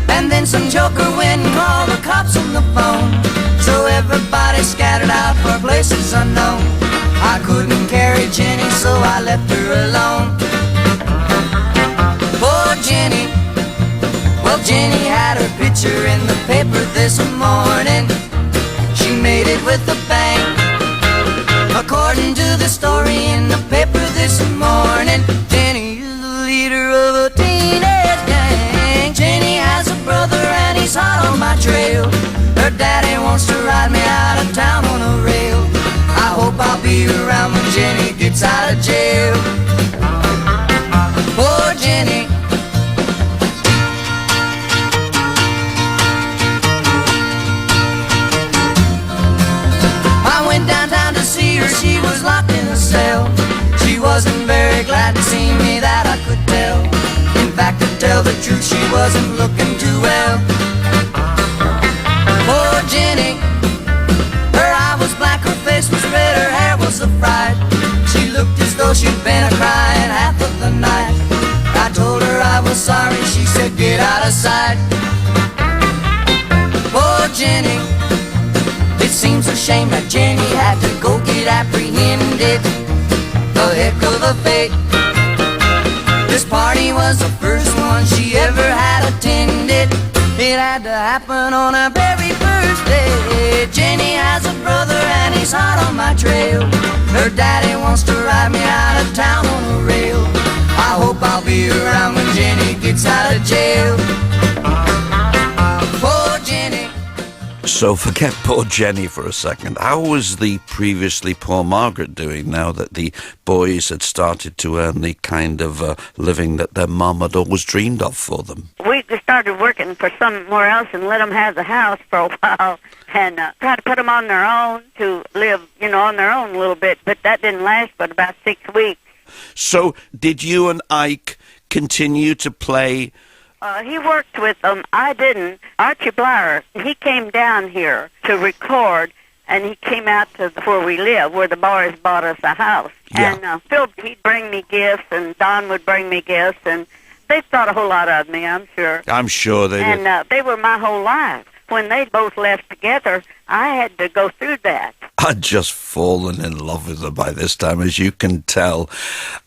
And then some joker went and called the cops on the phone. So everybody scattered out for places unknown. I couldn't carry Jenny, so I left her alone. Poor Jenny. Well, Jenny had her picture in the paper this morning. She made it with a bang. According to the story in the paper this morning, Jenny is the leader of a teenage gang. Jenny has a brother and he's hot on my trail. Her daddy wants to ride me out of town on a rail. I hope I'll be around when Jenny gets out of jail. Poor Jenny. wasn't very glad to see me, that I could tell. In fact, to tell the truth, she wasn't looking too well. Poor Jenny, her eye was black, her face was red, her hair was a fright. She looked as though she'd been a-crying half of the night. I told her I was sorry, she said get out of sight. Poor Jenny, it seems a shame that Jenny had to go get apprehended. The heck of a fate. This party was the first one she ever had attended. It had to happen on her very first day. Jenny has a brother and he's hot on my trail. Her daddy wants to ride me out of town on a rail. I hope I'll be around when Jenny gets out of jail. Poor Jenny. So forget poor Jenny for a second. How was the previously poor Margaret doing now that the boys had started to earn the kind of living that their mum had always dreamed of for them? We started working for somewhere else and let them have the house for a while and try to put them on their own to live, on their own a little bit. But that didn't last but about 6 weeks. So did you and Ike continue to play? He worked with them. I didn't. Archie Blyer, he came down here to record, and he came out to where we live, where the boys bought us a house. Yeah. And Phil, he'd bring me gifts, and Don would bring me gifts, and they thought a whole lot of me, I'm sure. I'm sure they did. And they were my whole life. When they both left together, I had to go through that. I'd just fallen in love with her by this time, as you can tell.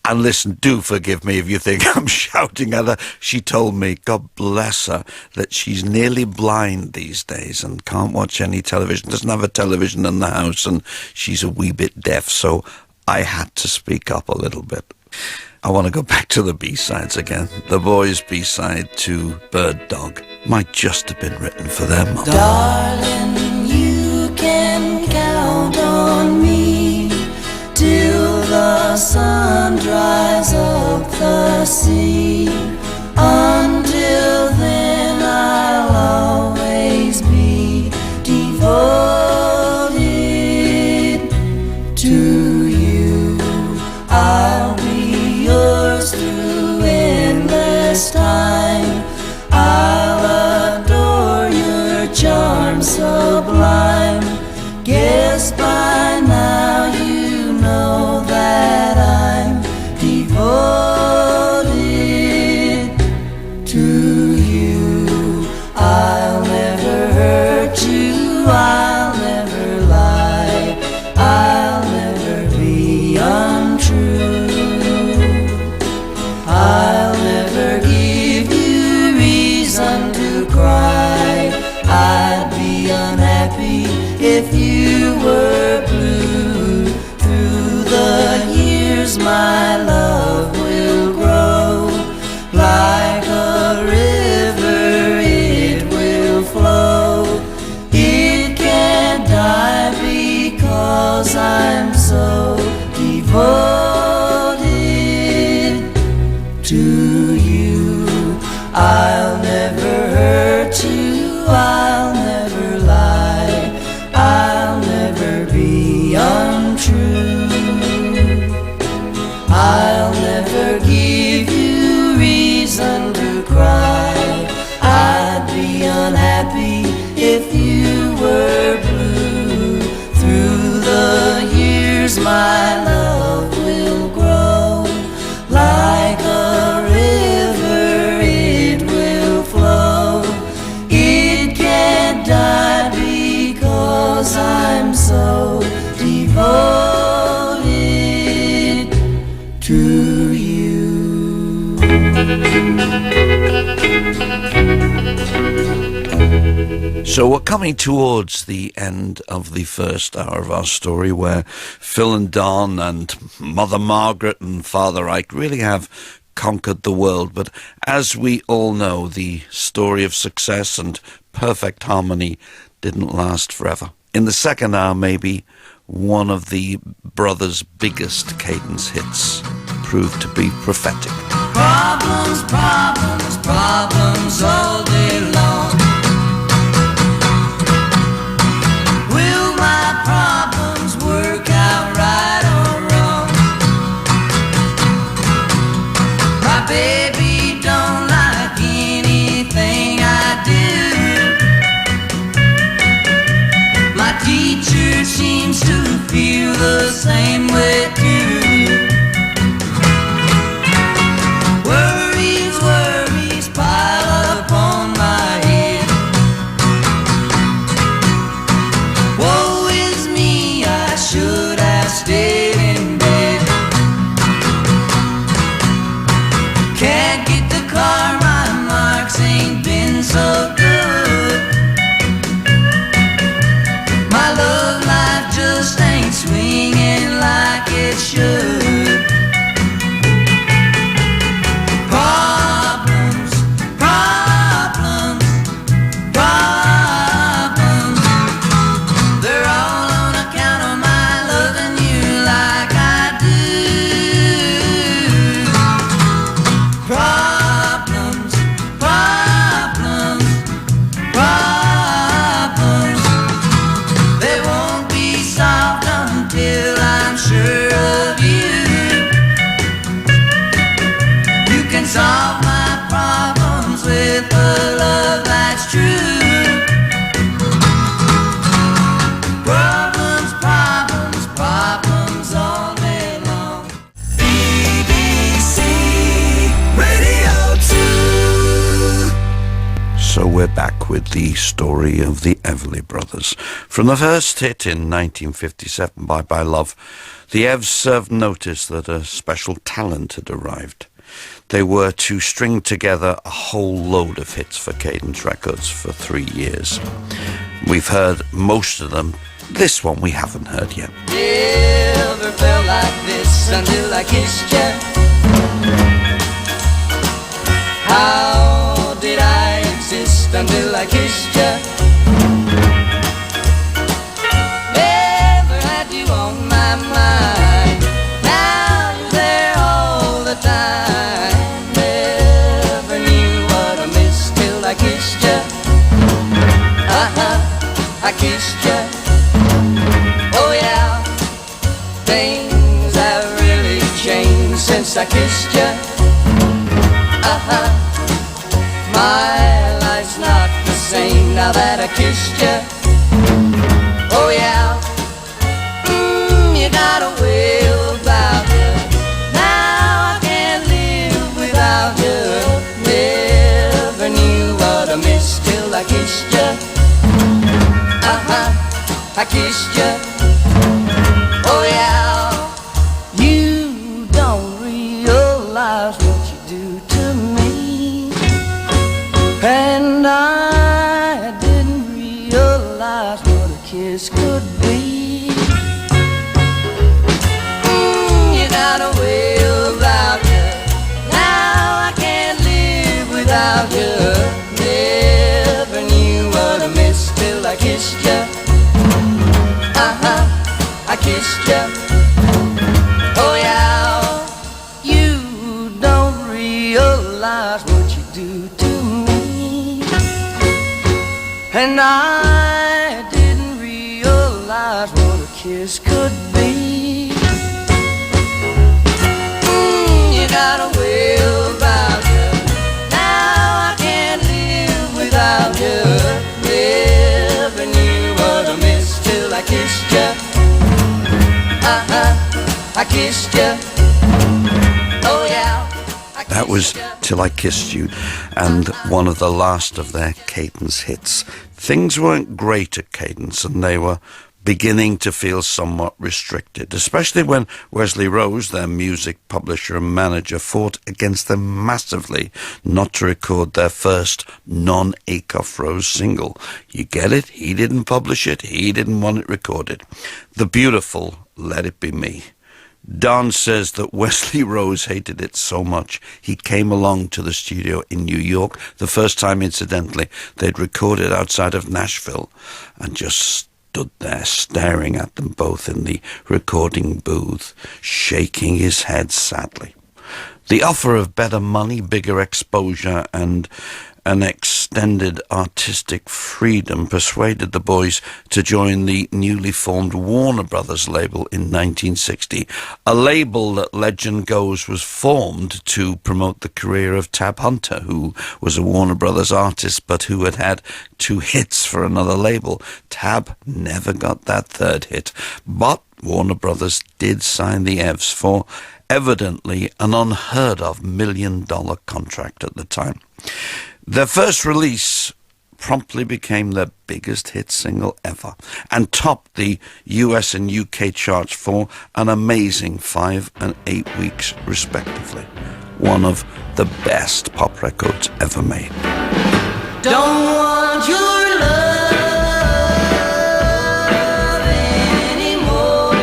And listen, do forgive me if you think I'm shouting at her. She told me, God bless her, that she's nearly blind these days and can't watch any television, doesn't have a television in the house, and she's a wee bit deaf, so I had to speak up a little bit. I want to go back to the B-sides again. The boys' B-side to Bird Dog might just have been written for them. Darling, you can count on me till the sun dries up the sea. Until then I'll always be devoted to you. I'll be yours through endless time. I'll adore your charm sublime. Guess by now you know that I'm devoted to you. I'll never hurt you, I'll never lie, I'll never be untrue. I'll never give you reason to cry. I'd be unhappy if you were blue. Through the years my love will grow. Like a river it will flow. It can't die because I'm so devoted to you. I'll never hurt you, I'll never lie, I'll never be untrue. I'll never give you reason to cry. I'd be unhappy if you were blue. Through the years my love will grow. Like a river it will flow. It can't die because I'm so devoted to you. So we're coming towards the end of the first hour of our story, where Phil and Don and Mother Margaret and Father Ike really have conquered the world. But as we all know, the story of success and perfect harmony didn't last forever. In the second hour, maybe one of the brothers' biggest cadence hits proved to be prophetic. Problems, problems, problems all day long. Will my problems work out right or wrong? with the story of the Everly Brothers. From the first hit in 1957, Bye Bye Love, the Evs served notice that a special talent had arrived. They were to string together a whole load of hits for Cadence Records for 3 years. We've heard most of them. This one we haven't heard yet. Never felt like this until I kissed you. How did I exist until I kissed you? Never had you on my mind. Now you're there all the time. Never knew what I missed till I kissed you. I kissed you. Oh yeah, things have really changed since I kissed you. My life's not the same now that I kissed you. Oh yeah, you got a way about you. Now I can't live without you. Never knew what I missed till I kissed you. I kissed you. Oh yeah, you don't realize what you do to me, and I didn't realize what a kiss could be. You got a way about you. Now I can't live without you. Never knew what I missed till I kissed you. I kissed you. Oh yeah, you don't realize what you do to me, and I didn't realize what a kiss could be. You got a way about you. Now I can't live without you. Never knew what I missed till I kissed you. I kissed you. Oh yeah. That was Till I Kissed You, and one of the last of their Cadence hits. Things weren't great at Cadence, and they were beginning to feel somewhat restricted, especially when Wesley Rose, their music publisher and manager, fought against them massively not to record their first non-Acuff Rose single. You get it? He didn't publish it. He didn't want it recorded. The beautiful Let It Be Me. Don says that Wesley Rose hated it so much he came along to the studio in New York, the first time, incidentally, they'd recorded outside of Nashville, and just stood there staring at them both in the recording booth, shaking his head sadly. The offer of better money, bigger exposure, and an extended artistic freedom persuaded the boys to join the newly formed Warner Brothers label in 1960, a label that legend goes was formed to promote the career of Tab Hunter, who was a Warner Brothers artist but who had had 2 hits for another label. Tab never got that third hit, but Warner Brothers did sign the Evs for evidently an unheard-of $1 million contract at the time. Their first release promptly became their biggest hit single ever and topped the US and UK charts for an amazing 5 and 8 weeks respectively. One of the best pop records ever made. Don't want your love anymore.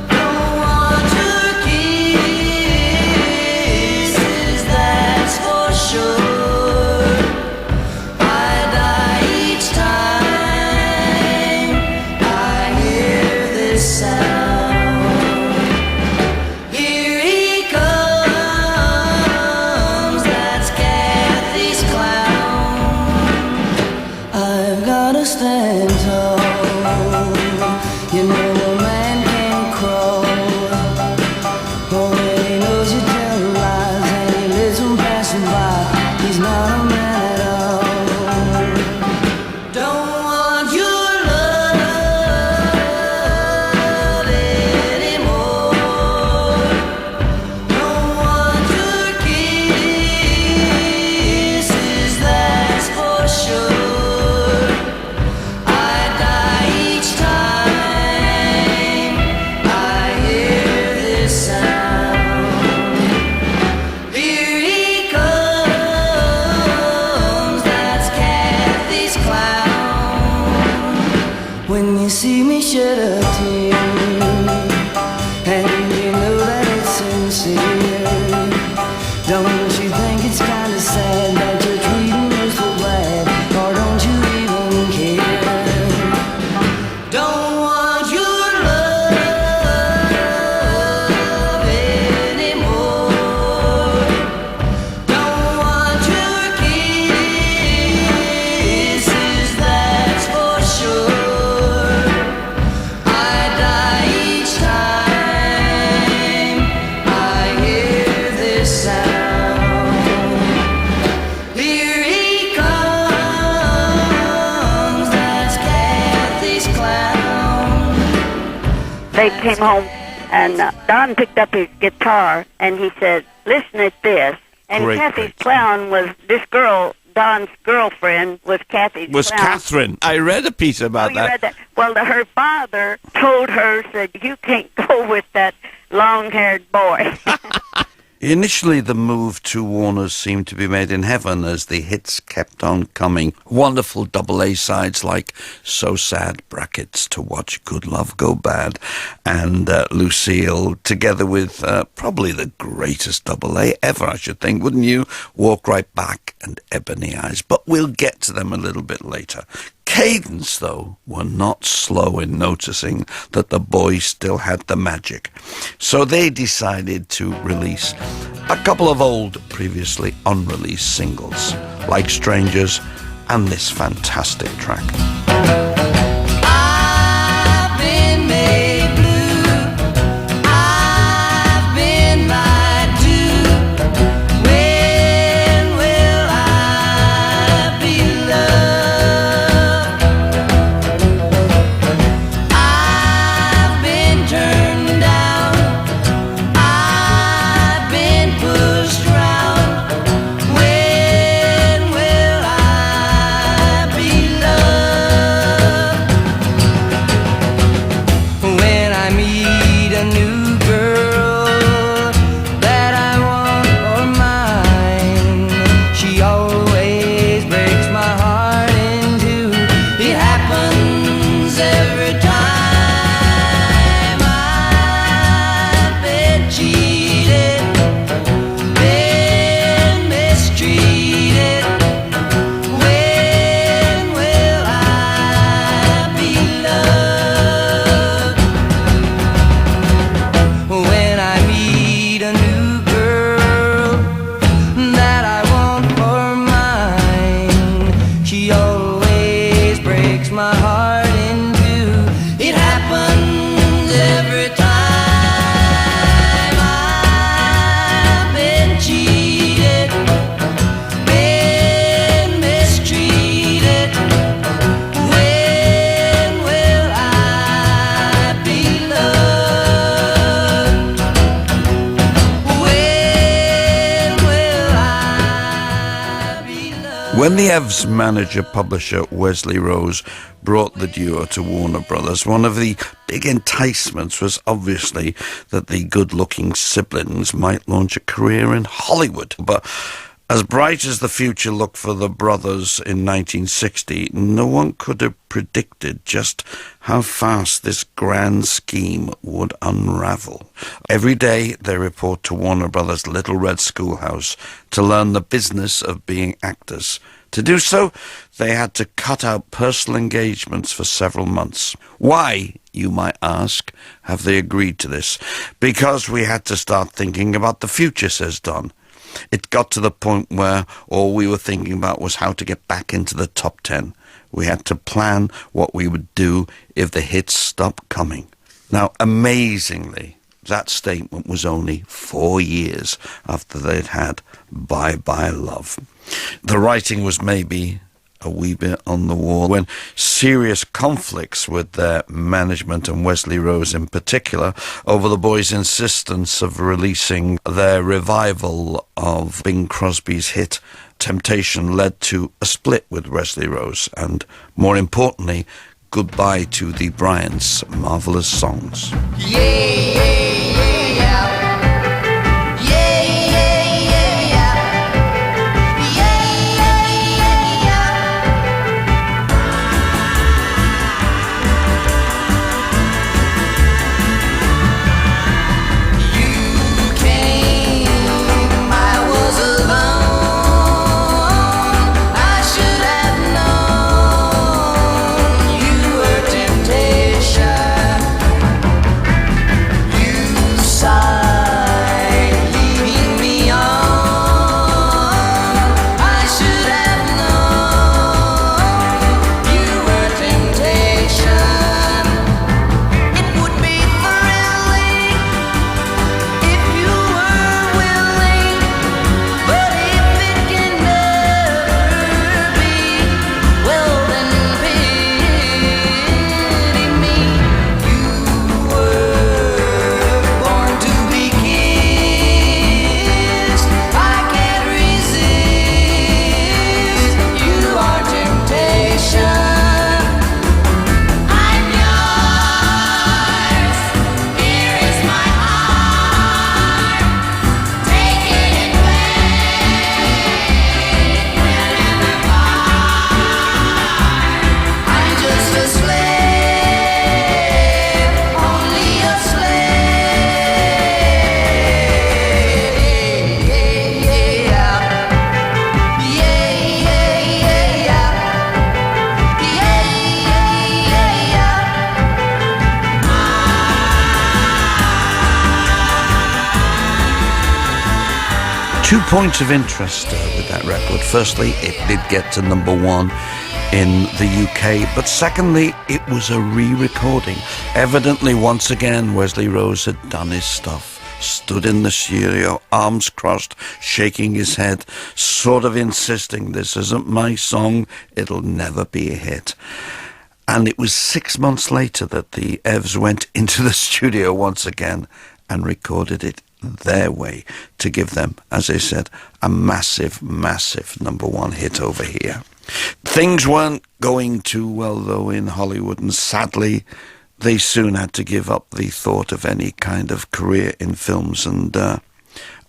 Don't want your kisses, that's for sure. I die each time I hear this sound. Here he comes, that's Kathy's clown. I've gotta stand tall. You know a man can crawl. Oh, he knows you tell lies and he lives on passing by. He's not a man at all. Don't want your love anymore. Don't want your kisses, that's for when you see me shed a tear, and you know that it's sincere. Don't you think it's kind of sad that you're treating me so bad, or don't you even care? Don't want your love anymore. Don't want your kisses, that's for sure. I die each time I hear this sound. Here he comes, that's Kathy's clown. They came home, and Don picked up his guitar, and he said, "Listen at this." And Great, Kathy's great. clown was this girl. Don's girlfriend was Kathy's Was clown. Catherine. I read a piece Oh, about you that. read that? Well, her father told her, said, "You can't go with that long-haired boy." Initially, the move to Warner's seemed to be made in heaven as the hits kept on coming. Wonderful double A sides like So Sad, brackets, To Watch Good Love Go Bad, and Lucille, together with probably the greatest double A ever, I should think, wouldn't you? Walk Right Back and Ebony Eyes. But we'll get to them a little bit later. Cadence, though, were not slow in noticing that the boys still had the magic. So they decided to release a couple of old, previously unreleased singles, like Strangers and this fantastic track. I've been made blue. I've been lied to. When will I be loved? I've been turned down. I've been pushed round. When will I be loved? When I meet a new girl that I want for mine, she always breaks my heart in two. It happens every time. I've been cheated, been mistreated. When will I be loved? When I meet a new girl that I want for mine, she always breaks my heart in two. It happens every time. I've been cheated, been mistreated. When will I be loved? When will I be loved? When the Evs manager publisher Wesley Rose brought the duo to Warner Brothers, one of the big enticements was obviously that the good-looking siblings might launch a career in Hollywood. But as bright as the future looked for the brothers in 1960, no one could have predicted just how fast this grand scheme would unravel. Every day they report to Warner Brothers' Little Red Schoolhouse to learn the business of being actors. To do so, they had to cut out personal engagements for several months. Why, you might ask, have they agreed to this? Because we had to start thinking about the future, says Don. It got to the point where all we were thinking about was how to get back into the top 10. We had to plan what we would do if the hits stopped coming. Now, amazingly, that statement was only 4 years after they'd had Bye Bye Love. The writing was maybe a wee bit on the wall when serious conflicts with their management and Wesley Rose in particular over the boys' insistence of releasing their revival of Bing Crosby's hit Temptation led to a split with Wesley Rose and, more importantly, goodbye to the Bryants' marvelous songs. 2 points of interest with that record. Firstly, it did get to number 1 in the UK, but secondly, it was a re-recording. Evidently, once again, Wesley Rose had done his stuff. Stood in the studio, arms crossed, shaking his head, sort of insisting, this isn't my song, it'll never be a hit. And it was 6 months later that the Evs went into the studio once again and recorded it their way to give them, as I said, a massive, massive number 1 hit over here. Things weren't going too well, though, in Hollywood, and sadly, they soon had to give up the thought of any kind of career in films. And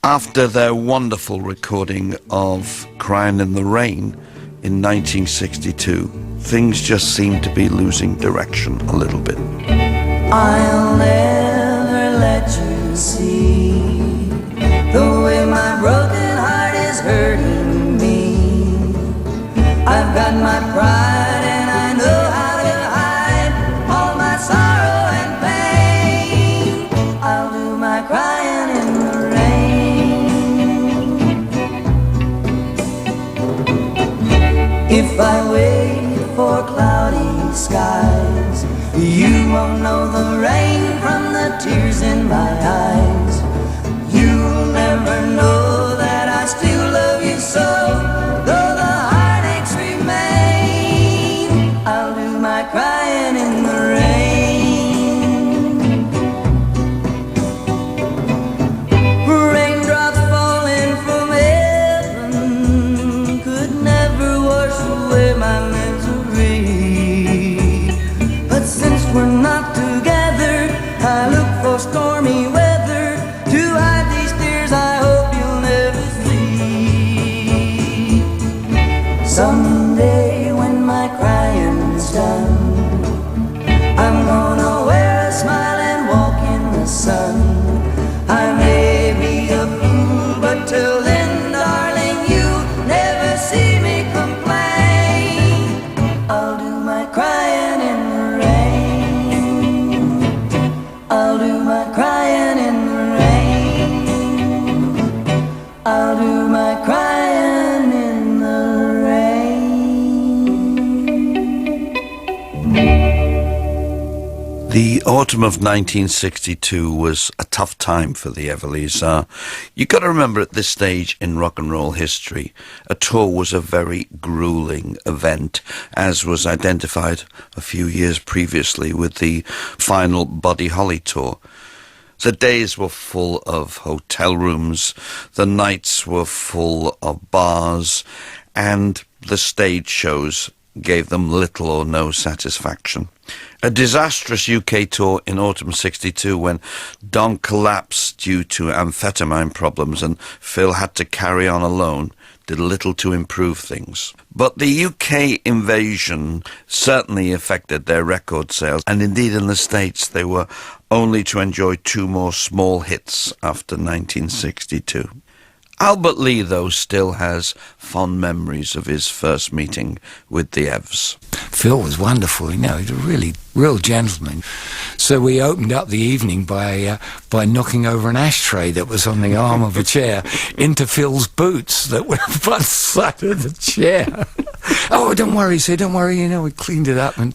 after their wonderful recording of Crying in the Rain in 1962, things just seemed to be losing direction a little bit. I'll never let you see the way my broken heart is hurting me. I've got my pride and I know how to hide all my sorrow and pain. I'll do my crying in the rain. If I wait for cloudy skies, you won't know the rain from the tears in my eyes. You'll never know that I still love you so, though the heartaches remain. I'll do my crying in the rain. Raindrops falling from heaven could never wash away my misery. But since we're not together, I look for stormy weather to hide these tears I hope you'll never see. Someday when my crying's done, I'm gonna wear a smile and walk in the sun. I may be a fool, but till then, darling, you'll never see me complain. I'll do my crying in the rain. I'll do my crying in the rain. I'll do my crying in the rain. The autumn of 1962 was a tough time for the Everlys. You got to remember, at this stage in rock and roll history, a tour was a very grueling event, as was identified a few years previously with the final Buddy Holly tour. The days were full of hotel rooms, the nights were full of bars, and the stage shows gave them little or no satisfaction. A disastrous UK tour in autumn 62 when Don collapsed due to amphetamine problems and Phil had to carry on alone did little to improve things. But the UK invasion certainly affected their record sales, and indeed in the States they were only to enjoy 2 more small hits after 1962. Albert Lee, though, still has fond memories of his first meeting with the Evs. Phil was wonderful, you know, he was a really real gentleman. So we opened up the evening by knocking over an ashtray that was on the arm of a chair into Phil's boots that were on one side of the chair. Oh, don't worry, sir, don't worry, you know, we cleaned it up. And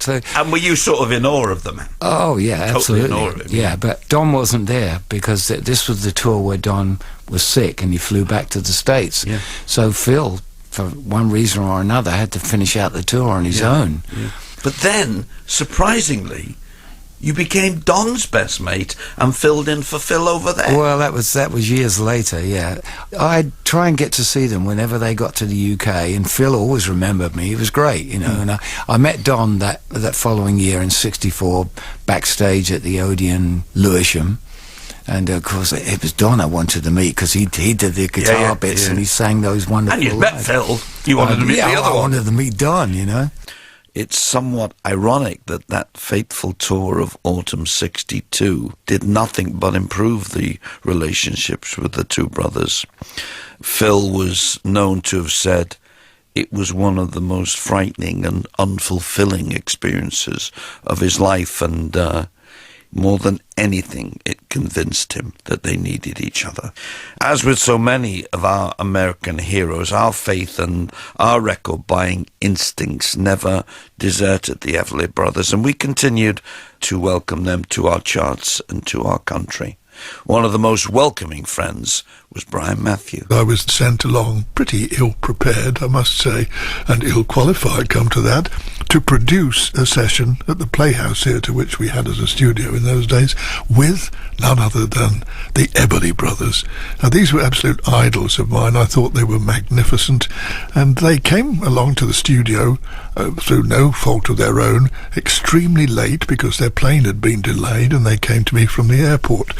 were you sort of in awe of the man? Oh, yeah, totally absolutely. In awe of him. Yeah, but Don wasn't there because this was the tour where Don was sick and he flew back to the States. Yeah. So Phil, for one reason or another, had to finish out the tour on his own. Yeah. But then, surprisingly, you became Don's best mate and filled in for Phil over there. Well, that was years later, yeah. I'd try and get to see them whenever they got to the UK, and Phil always remembered me. He was great, you know. And I met Don that following year in '64 backstage at the Odeon Lewisham. And of course, it was Don I wanted to meet because he did the guitar bits and he sang those wonderful. And you met Phil. You wanted to meet the other one. I wanted to meet Don, you know. It's somewhat ironic that fateful tour of autumn '62 did nothing but improve the relationships with the two brothers. Phil was known to have said it was one of the most frightening and unfulfilling experiences of his life, and More than anything, it convinced him that they needed each other. As with so many of our American heroes, our faith and our record-buying instincts never deserted the Everly Brothers, and we continued to welcome them to our charts and to our country. One of the most welcoming friends was Brian Matthew. I was sent along pretty ill-prepared, I must say, and ill-qualified, come to that, to produce a session at the Playhouse Theatre, which we had as a studio in those days, with none other than the Everly Brothers. Now, these were absolute idols of mine. I thought they were magnificent, and they came along to the studio through no fault of their own, extremely late because their plane had been delayed, and they came to me from the airport.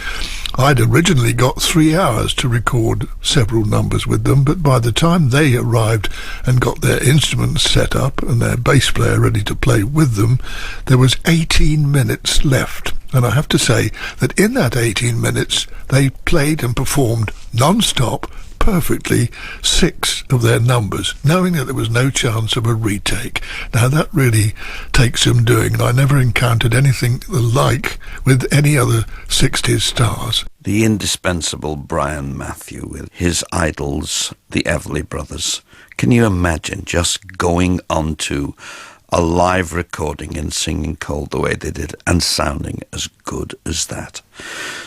I'd originally got 3 hours to record several numbers with them, but by the time they arrived and got their instruments set up and their bass player ready to play with them, there was 18 minutes left. And I have to say that in that 18 minutes, they played and performed non-stop, perfectly, 6 of their numbers, knowing that there was no chance of a retake. Now, that really takes some doing, and I never encountered anything like with any other 60s stars. The indispensable Brian Matthew with his idols, the Everly Brothers. Can you imagine just going on to a live recording and singing Cold the way they did and sounding as good as that?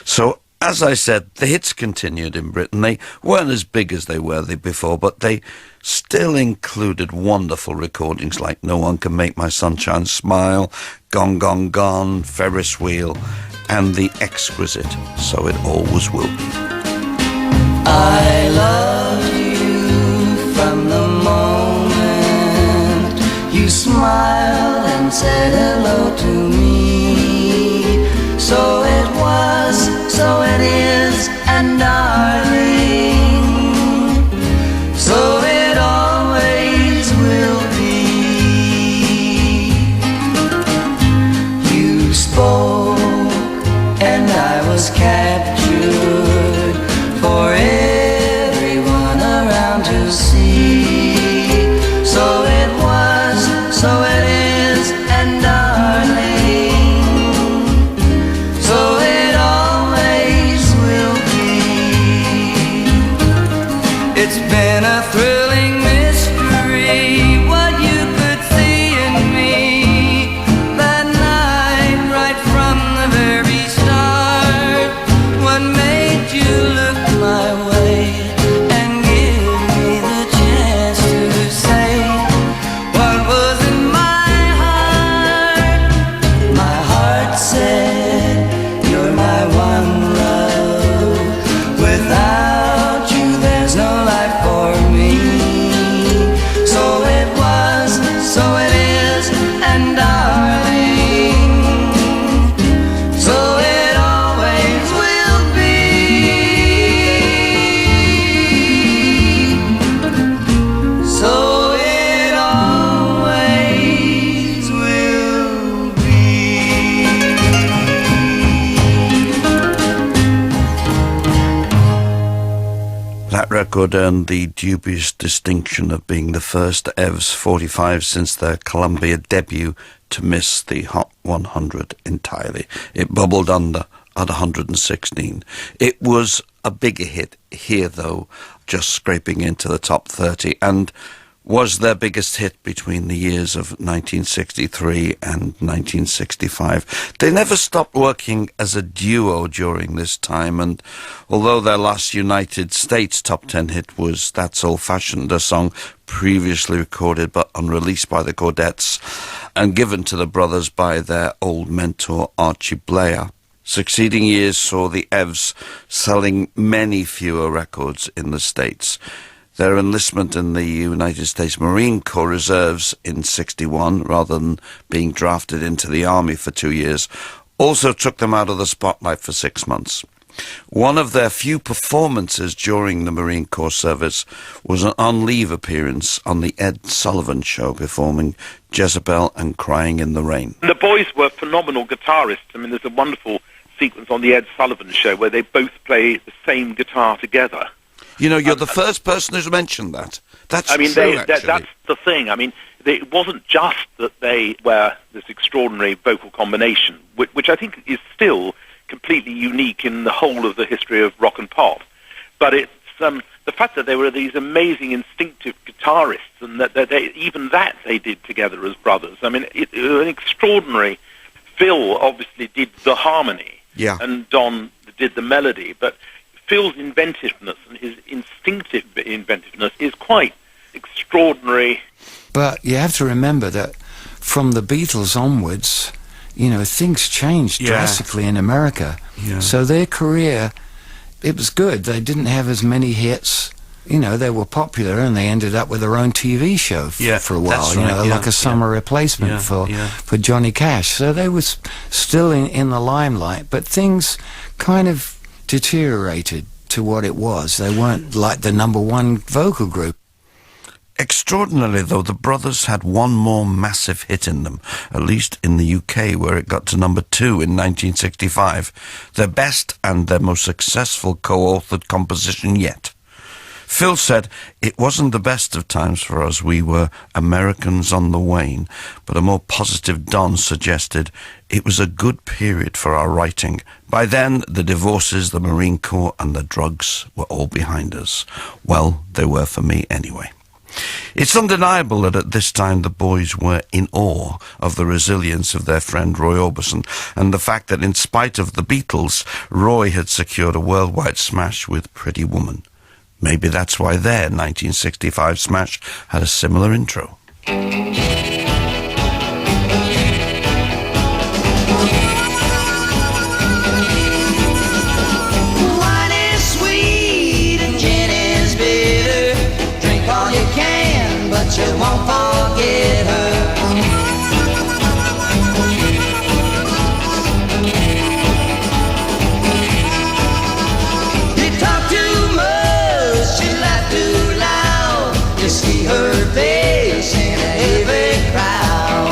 So, as I said, the hits continued in Britain. They weren't as big as they were before, but they still included wonderful recordings like No One Can Make My Sunshine Smile, Gone, Gone, Gone, Ferris Wheel, and the exquisite So It Always Will Be. I loved you from the moment you smiled and said hello to me. So it was, so it is, and darling, so it always will be. You spoke, and I was captured for everyone around to see. So it was, so it is, and darling, so it always will be. It's been a thrilling mystery what you could see in me that night, right from the very start. What made you look my way and give me the chance to say what was in my heart? My heart said, you're my one love. Without you, there's no life for me. So it was, so it is, and darling, so it always will be. So it always will be. That record earned the dubious distinction of being the first Evs 45 since their Columbia debut to miss the Hot 100 entirely. It bubbled under at 116. It was a bigger hit here, though, just scraping into the top 30, and was their biggest hit between the years of 1963 and 1965. They never stopped working as a duo during this time, and although their last United States top 10 hit was That's Old Fashioned, a song previously recorded but unreleased by the Claudettes and given to the brothers by their old mentor Archie Blair, succeeding years saw the Evs selling many fewer records in the States. Their enlistment in the United States Marine Corps Reserves in 61, rather than being drafted into the Army for 2 years, also took them out of the spotlight for 6 months. One of their few performances during the Marine Corps service was an on-leave appearance on the Ed Sullivan Show, performing Jezebel and Crying in the Rain. The boys were phenomenal guitarists. I mean, there's a wonderful sequence on the Ed Sullivan Show where they both play the same guitar together. You know, you're the first person who's mentioned that. That's I mean, true, actually. That's the thing. I mean, it wasn't just that they were this extraordinary vocal combination, which I think is still completely unique in the whole of the history of rock and pop, but it's the fact that they were these amazing instinctive guitarists, and that they did together as brothers. I mean, it was an extraordinary. Phil obviously did the harmony, and Don did the melody, but Phil's inventiveness and his instinctive inventiveness is quite extraordinary. But you have to remember that from the Beatles onwards, you know, things changed drastically in America. Yeah. So their career, it was good. They didn't have as many hits. You know, they were popular, and they ended up with their own TV show for a while. You know, like a summer replacement for Johnny Cash. So they were still in the limelight, but things kind of deteriorated to what it was. They weren't like the number one vocal group. Extraordinarily, though, the brothers had one more massive hit in them, at least in the UK, where it got to number 2 in 1965, their best and their most successful co-authored composition yet. Phil said, "It wasn't the best of times for us. We were Americans on the wane," but a more positive Don suggested, "It was a good period for our writing. By then, the divorces, the Marine Corps, and the drugs were all behind us." Well, they were for me anyway. It's undeniable that at this time the boys were in awe of the resilience of their friend Roy Orbison, and the fact that in spite of the Beatles, Roy had secured a worldwide smash with Pretty Woman. Maybe that's why their 1965 smash had a similar intro. You won't forget her. You talk too much, you laugh too loud. You see her face in every crowd.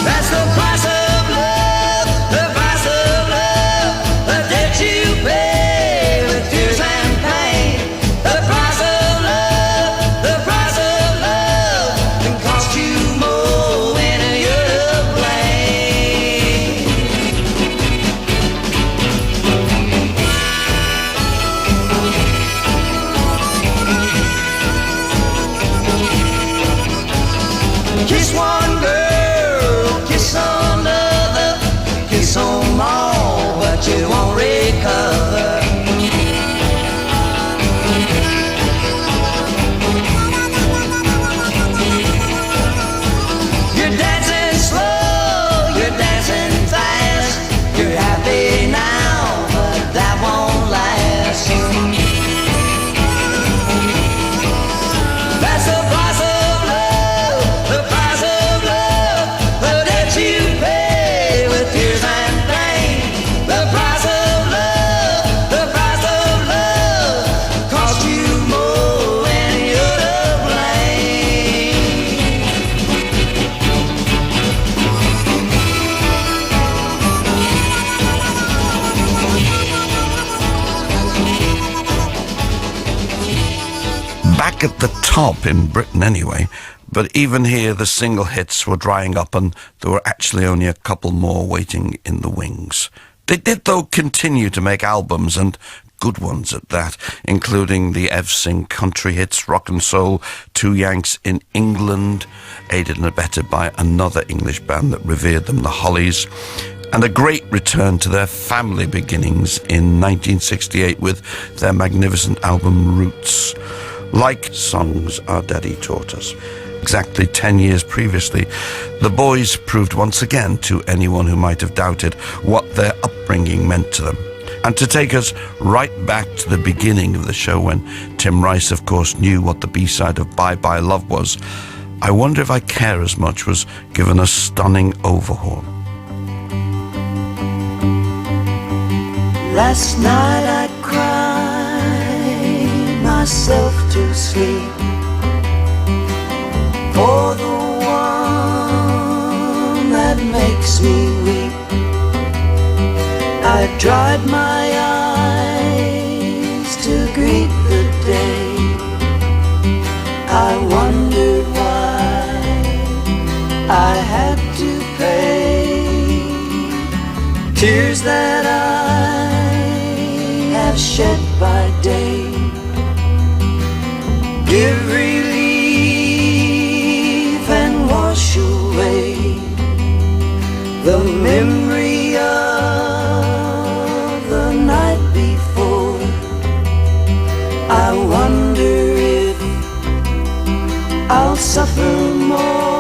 That's the price of love, the price of love, the debt you pay with tears and pain. Kiss one girl, kiss another, kiss them all, but you won't recover. You're dancing slow, you're dancing fast, you're happy now, but that won't last. That's the price of love, the price of love, the debt you pay with tears and pain. The price of love, the price of love, cost you more than you're to blame. Back at the top in Britain anyway, but even here the single hits were drying up and there were actually only a couple more waiting in the wings. They did, though, continue to make albums, and good ones at that, including the Ev-Sing country hits, Rock and Soul, Two Yanks in England, aided and abetted by another English band that revered them, the Hollies, and a great return to their family beginnings in 1968 with their magnificent album Roots. Like Songs Our Daddy Taught Us. Exactly 10 years previously, the boys proved once again to anyone who might have doubted what their upbringing meant to them. And to take us right back to the beginning of the show, when Tim Rice, of course, knew what the B-side of Bye Bye Love was, I Wonder If I Care As Much was given a stunning overhaul. Last night I cried myself to sleep for the one that makes me weep. I dried my eyes to greet the day tears that I have shed by day give relief and wash away the memory of the night before. I wonder if I'll suffer more.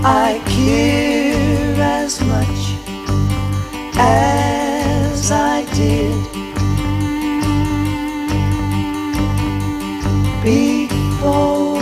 I care as much as I did before.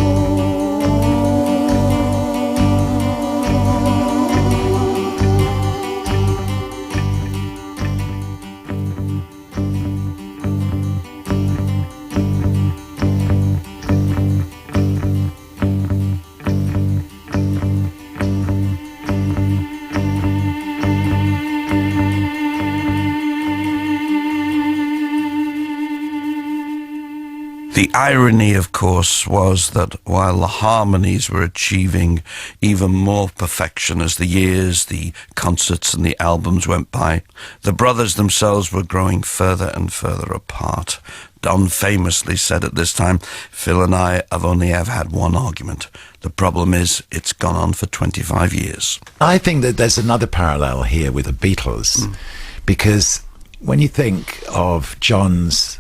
The irony, of course, was that while the harmonies were achieving even more perfection as the years, the concerts and the albums went by, the brothers themselves were growing further and further apart. Don famously said at this time, Phil and I have only ever had one argument. The problem is it's gone on for 25 years. I think that there's another parallel here with the Beatles, because when you think of John's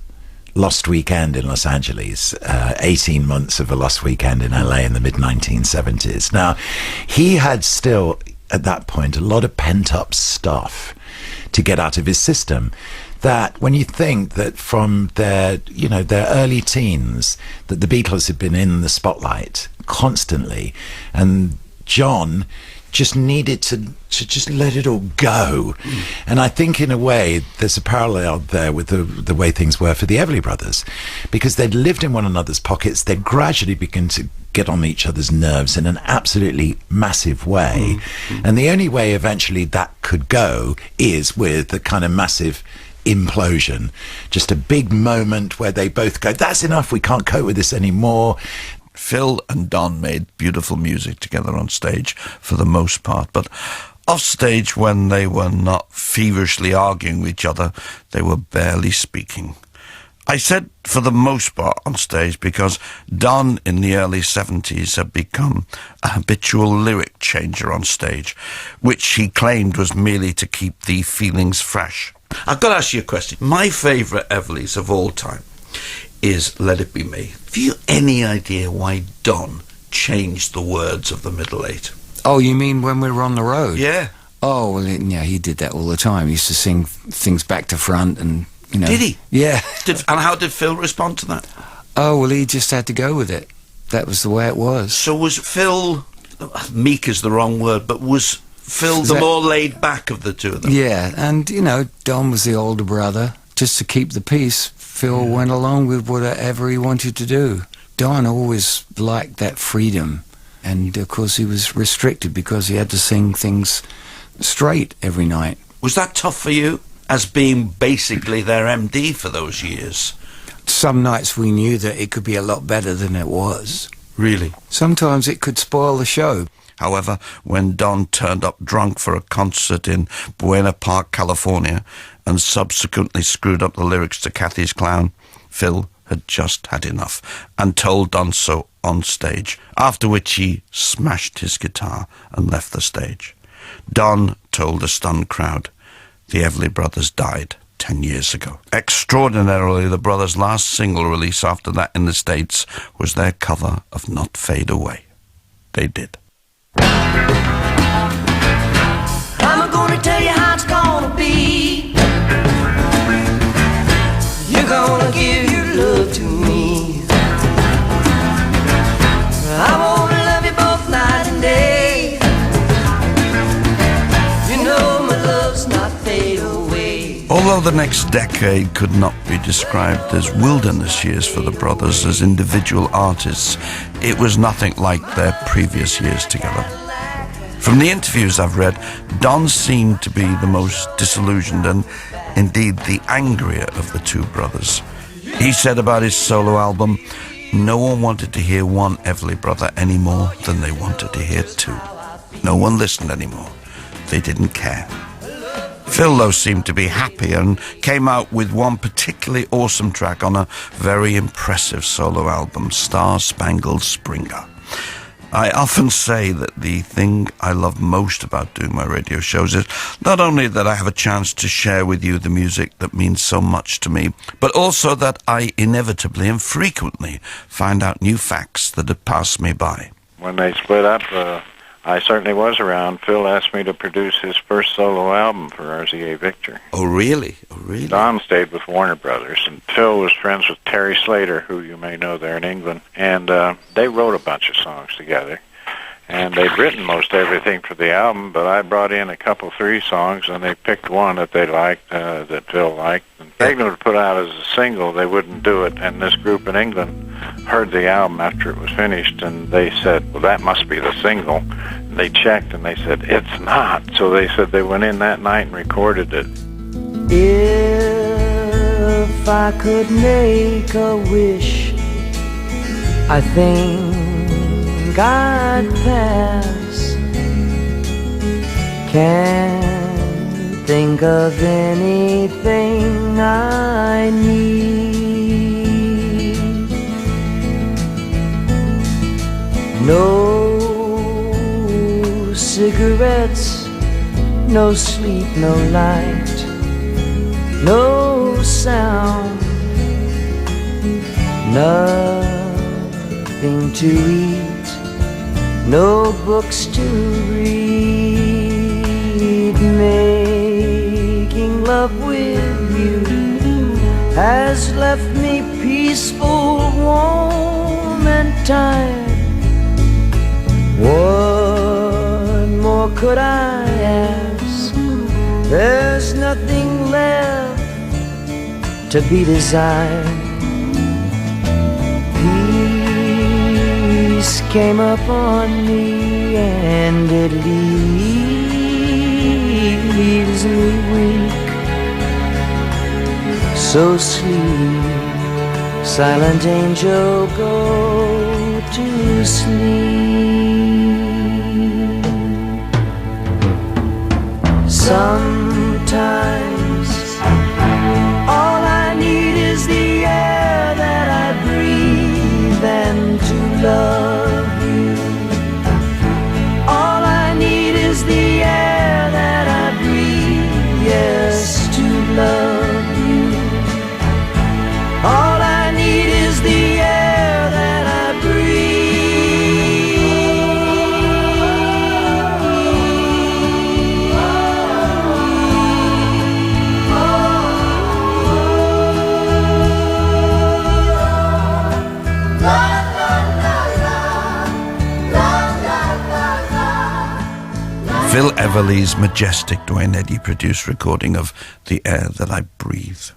Lost Weekend in Los Angeles, 18 months of a Lost Weekend in LA in the mid-1970s. Now, he had still, at that point, a lot of pent-up stuff to get out of his system. That when you think that from their early teens, that the Beatles had been in the spotlight constantly, and John just needed to just let it all go. And I think in a way there's a parallel there with the way things were for the Everly brothers, because they'd lived in one another's pockets. They'd gradually begun to get on each other's nerves in an absolutely massive way. And the only way eventually that could go is with the kind of massive implosion, just a big moment where they both go, that's enough, we can't cope with this anymore. Phil and Don made beautiful music together on stage for the most part, but off stage, when they were not feverishly arguing with each other, they were barely speaking. I said for the most part on stage because Don in the early 70s had become a habitual lyric changer on stage, which he claimed was merely to keep the feelings fresh. I've got to ask you a question. My favourite Everlys of all time is Let It Be Me. Have you any idea why Don changed the words of the middle eight? Oh, you mean when we were on the road? Yeah. Oh, well, yeah, he did that all the time. He used to sing things back to front and, you know. Did he? Yeah. And how did Phil respond to that? Oh, well, he just had to go with it. That was the way it was. So was Phil, meek is the wrong word, but was Phil the more laid back of the two of them? Yeah, and, you know, Don was the older brother. Just to keep the peace, Phil went along with whatever he wanted to do. Don always liked that freedom. And, of course, he was restricted because he had to sing things straight every night. Was that tough for you, as being basically their MD for those years? Some nights we knew that it could be a lot better than it was. Really? Sometimes it could spoil the show. However, when Don turned up drunk for a concert in Buena Park, California, and subsequently screwed up the lyrics to Kathy's Clown, Phil had just had enough and told Don so on stage, after which he smashed his guitar and left the stage. Don told a stunned crowd the Everly brothers died 10 years ago. Extraordinarily, the brothers' last single release after that in the States was their cover of Not Fade Away. They did. I'm gonna tell you how it's gonna be. Although the next decade could not be described as wilderness years for the brothers as individual artists, it was nothing like their previous years together. From the interviews I've read, Don seemed to be the most disillusioned and indeed the angrier of the two brothers. He said about his solo album, no one wanted to hear one Everly brother any more than they wanted to hear two. No one listened anymore. They didn't care. Phil, though, seemed to be happy and came out with one particularly awesome track on a very impressive solo album, Star Spangled Springer. I often say that the thing I love most about doing my radio shows is not only that I have a chance to share with you the music that means so much to me, but also that I inevitably and frequently find out new facts that have passed me by. When they split up, I certainly was around. Phil asked me to produce his first solo album for RZA Victor. Oh, really? Oh, really? Don stayed with Warner Brothers, and Phil was friends with Terry Slater, who you may know there in England, and they wrote a bunch of songs together. And they'd written most everything for the album, but I brought in a couple, 3 songs, and they picked one that they liked, that Phil liked. And begged them to put out as a single. They wouldn't do it, and this group in England heard the album after it was finished, and they said, well, that must be the single. And they checked, and they said, it's not. So they said they went in that night and recorded it. If I could make a wish, I think I'd pass. Can't think of anything I need. No cigarettes, no sleep, no light, no sound, nothing to eat, no books to read. Making love with you has left me peaceful, warm and tired. What more could I ask? There's nothing left to be desired. Peace came upon me and it leaves me weak. So sleep, silent angel, go to sleep. Sometimes all I need is the air that I breathe and to love you. All I need is the air that I breathe, yes, to love you. All I need is the air that I breathe. Phil Everly's majestic Duane Eddy produced recording of The Air That I Breathe.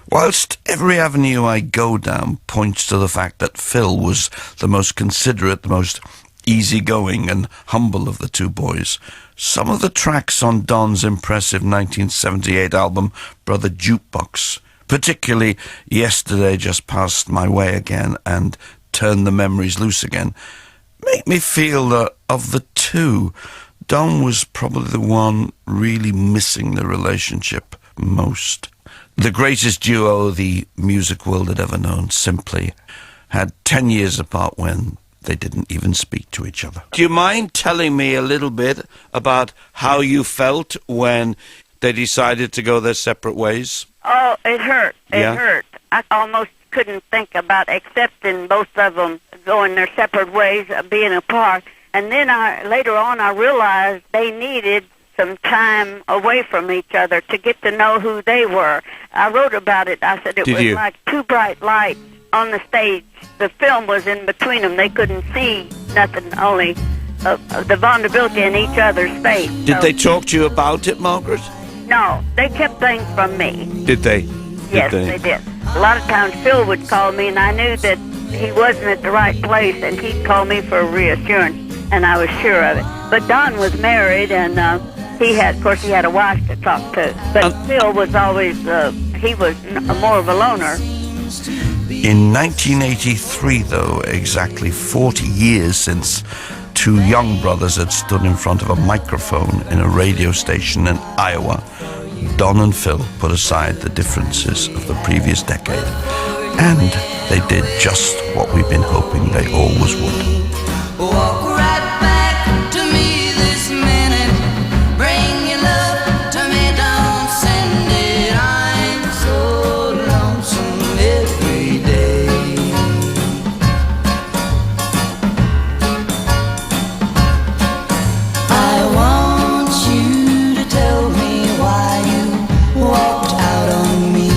Whilst every avenue I go down points to the fact that Phil was the most considerate, the most easygoing and humble of the two boys, some of the tracks on Don's impressive 1978 album Brother Jukebox, particularly Yesterday Just Passed My Way Again and Turn the Memories Loose Again, make me feel that of the two, Don was probably the one really missing the relationship most. The greatest duo the music world had ever known, simply, had 10 years apart when they didn't even speak to each other. Do you mind telling me a little bit about how you felt when they decided to go their separate ways? Oh, it hurt. It hurt. I almost couldn't think about accepting both of them going their separate ways, being apart. And then later on I realized they needed some time away from each other to get to know who they were. I wrote about it. I said it was like two bright lights on the stage. The film was in between them. They couldn't see nothing, only the vulnerability in each other's face. Did they talk to you about it, Margaret? No, they kept things from me. Did they? Yes, they did. A lot of times Phil would call me, and I knew that he wasn't at the right place, and he'd call me for reassurance, and I was sure of it. But Don was married, and he had a wife to talk to. But Phil was always, he was more of a loner. In 1983, though, exactly 40 years since two young brothers had stood in front of a microphone in a radio station in Iowa, Don and Phil put aside the differences of the previous decade, and they did just what we've been hoping they always would. Walk right back to me this minute. Bring your love to me, don't send it. I'm so lonesome every day. I want you to tell me why you walked out on me.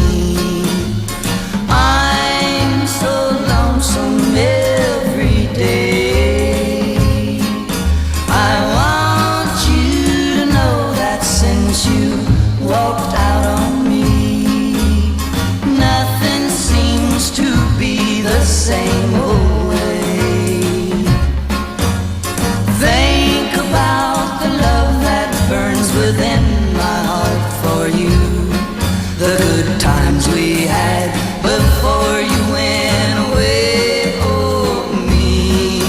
I'm so lonesome every day. I want you to know that since you walked out on me, nothing seems to be the same old way. Think about the love that burns within my heart for you, the good times we had before you went away. Oh, me.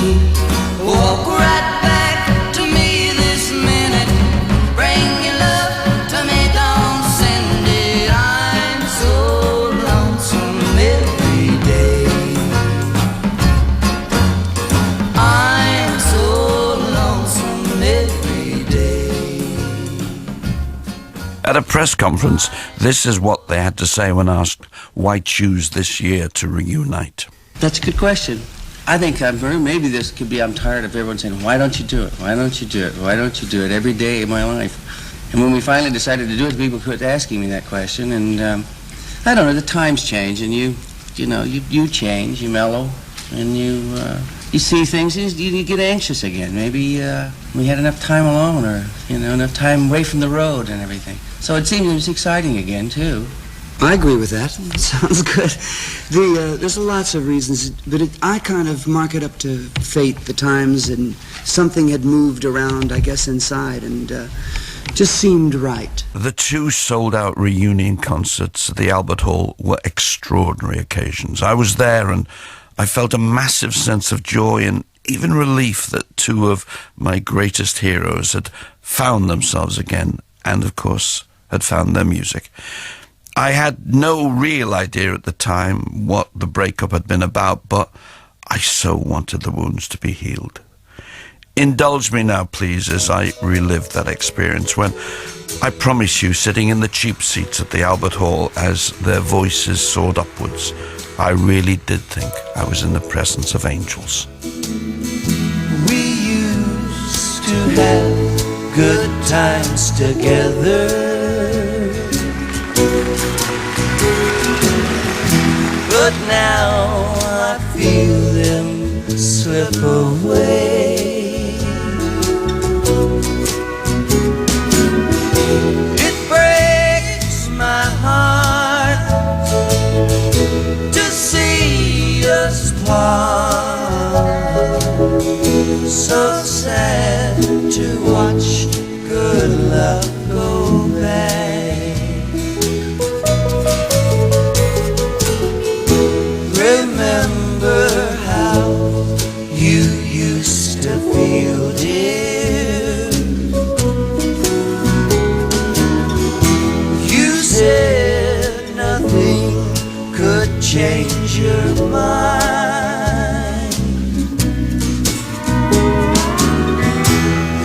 Walk right back to me this minute. Bring your love to me, don't send it. I'm so lonesome every day. I'm so lonesome every day. At a press conference, this is what they had to say when asked why choose this year to reunite. That's a good question. I think maybe this could be, I'm tired of everyone saying, why don't you do it? Why don't you do it? Why don't you do it? Every day of my life. And when we finally decided to do it, people quit asking me that question. And I don't know, the times change, and you change, you mellow, and you see things, and you get anxious again. Maybe we had enough time alone, or enough time away from the road and everything. So it seems it was exciting again, too. I agree with that. Sounds good. There's lots of reasons, but I kind of mark it up to fate, the times, and something had moved around, I guess, inside, and just seemed right. The two sold-out reunion concerts at the Albert Hall were extraordinary occasions. I was there, and I felt a massive sense of joy and even relief that two of my greatest heroes had found themselves again, and, of course, had found their music. I had no real idea at the time what the breakup had been about, but I so wanted the wounds to be healed. Indulge me now, please, as I relive that experience when, I promise you, sitting in the cheap seats at the Albert Hall as their voices soared upwards, I really did think I was in the presence of angels. We used to have good times together, but now I feel them slip away. It breaks my heart to see us part. So sad to watch good love go bad. Remember how you used to feel, dear. You said nothing could change your mind.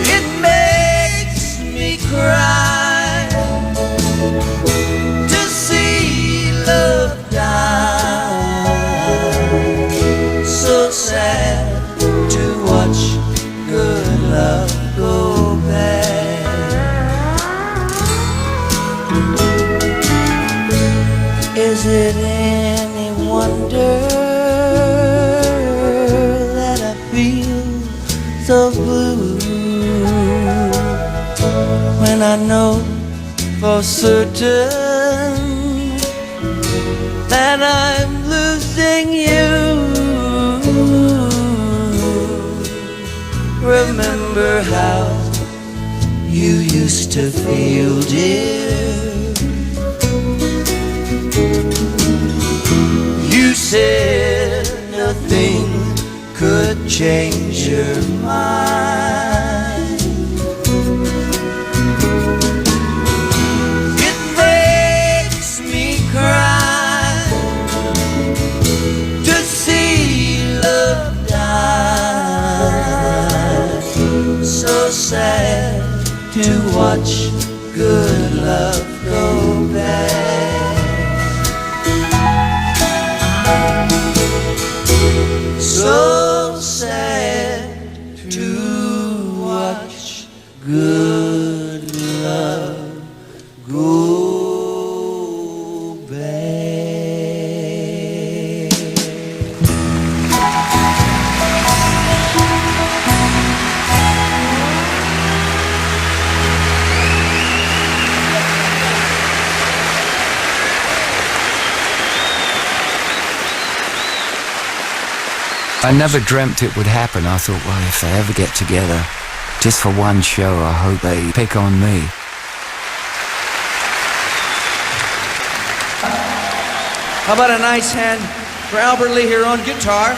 It makes me cry for certain that I'm losing you. Remember how you used to feel, dear. You said nothing could change your mind. It makes me cry to see love die. So sad to watch good love go bad. So sad to watch good love go bad. I never dreamt it would happen. I thought, well, if they ever get together, just for one show, I hope they pick on me. How about a nice hand for Albert Lee here on guitar?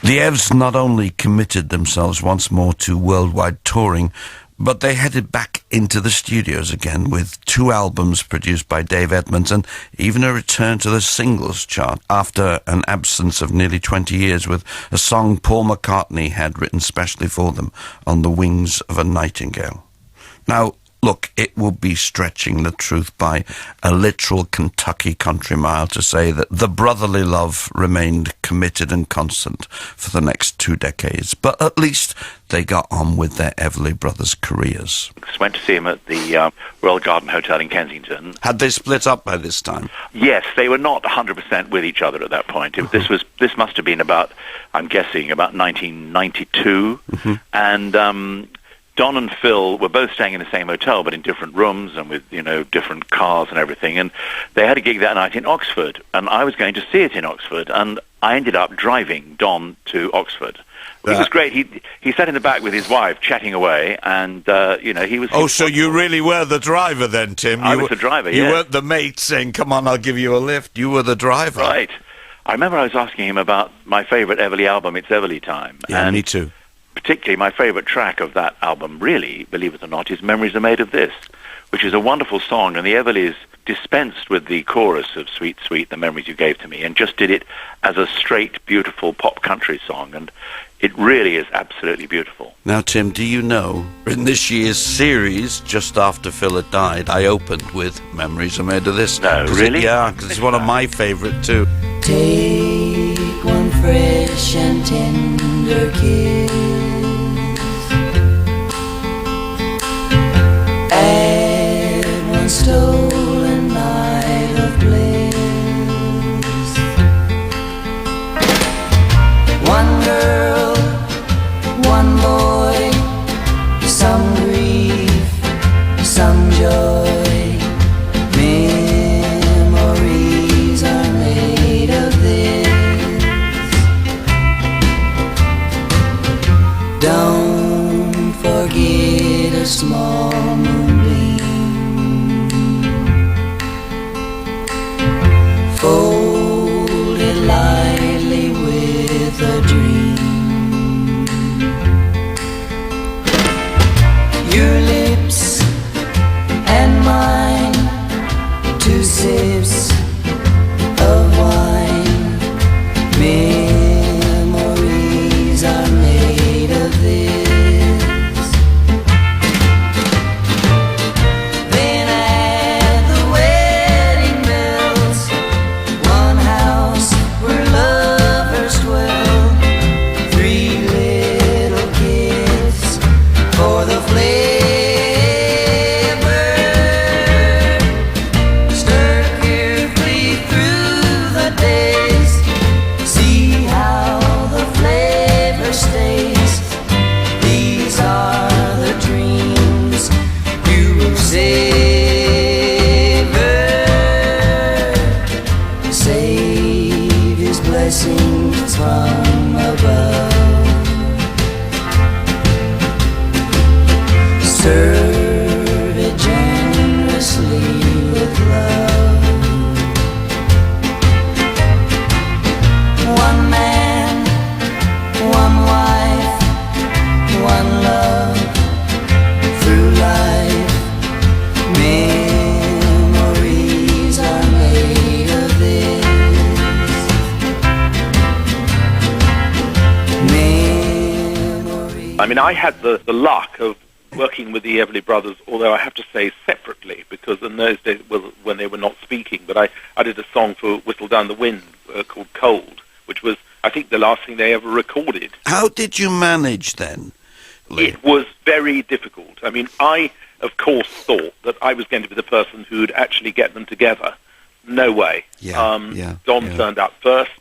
The Evs not only committed themselves once more to worldwide touring, but they headed back into the studios again with 2 albums produced by Dave Edmunds and even a return to the singles chart after an absence of nearly 20 years with a song Paul McCartney had written specially for them, On the Wings of a Nightingale. Now, look, it would be stretching the truth by a literal Kentucky country mile to say that the brotherly love remained committed and constant for the next 2 decades, but at least they got on with their Everly Brothers' careers. Went to see him at the Royal Garden Hotel in Kensington. Had they split up by this time? Yes, they were not 100% with each other at that point. This must have been about, I'm guessing, about 1992, and Don and Phil were both staying in the same hotel, but in different rooms and with, different cars and everything. And they had a gig that night in Oxford, and I was going to see it in Oxford, and I ended up driving Don to Oxford. It was great. He sat in the back with his wife, chatting away, and he was. Oh, so you really were the driver then, Tim? I was the driver. You weren't the mate saying, "Come on, I'll give you a lift." You were the driver, right? I remember I was asking him about my favourite Everly album, It's Everly Time. Yeah, and me too. Particularly, my favourite track of that album, really, believe it or not, is "Memories Are Made of This," which is a wonderful song, and the Everlys dispensed with the chorus of "Sweet, Sweet, the Memories You Gave to Me," and just did it as a straight, beautiful pop country song, and it really is absolutely beautiful. Now, Tim, do you know, in this year's series, just after Phil had died, I opened with Memories Are Made of This. No, really? Because it's one of my favourite too. Take one fresh and tender kiss, add one stolen night of bliss, one girl, one boy, some grief, some joy. Memories are made of this. Don't forget a small moonbeam, folded lightly with a dream. Your lips and mine, 2 sips of wine. Memories are made of this. Then add the wedding bells, one house where lovers dwell, 3 little kids for the flavor serve it generously with love. One man, one wife, one love through life. Memories are made of this. I mean, I had the luck of working with the Everly Brothers, although I have to say separately, because in those days, well, when they were not speaking, but I did a song for Whistle Down the Wind called Cold, which was, I think, the last thing they ever recorded. How did you manage then, Lee? It was very difficult. I mean, I, of course, thought that I was going to be the person who would actually get them together. No way. Don turned up first.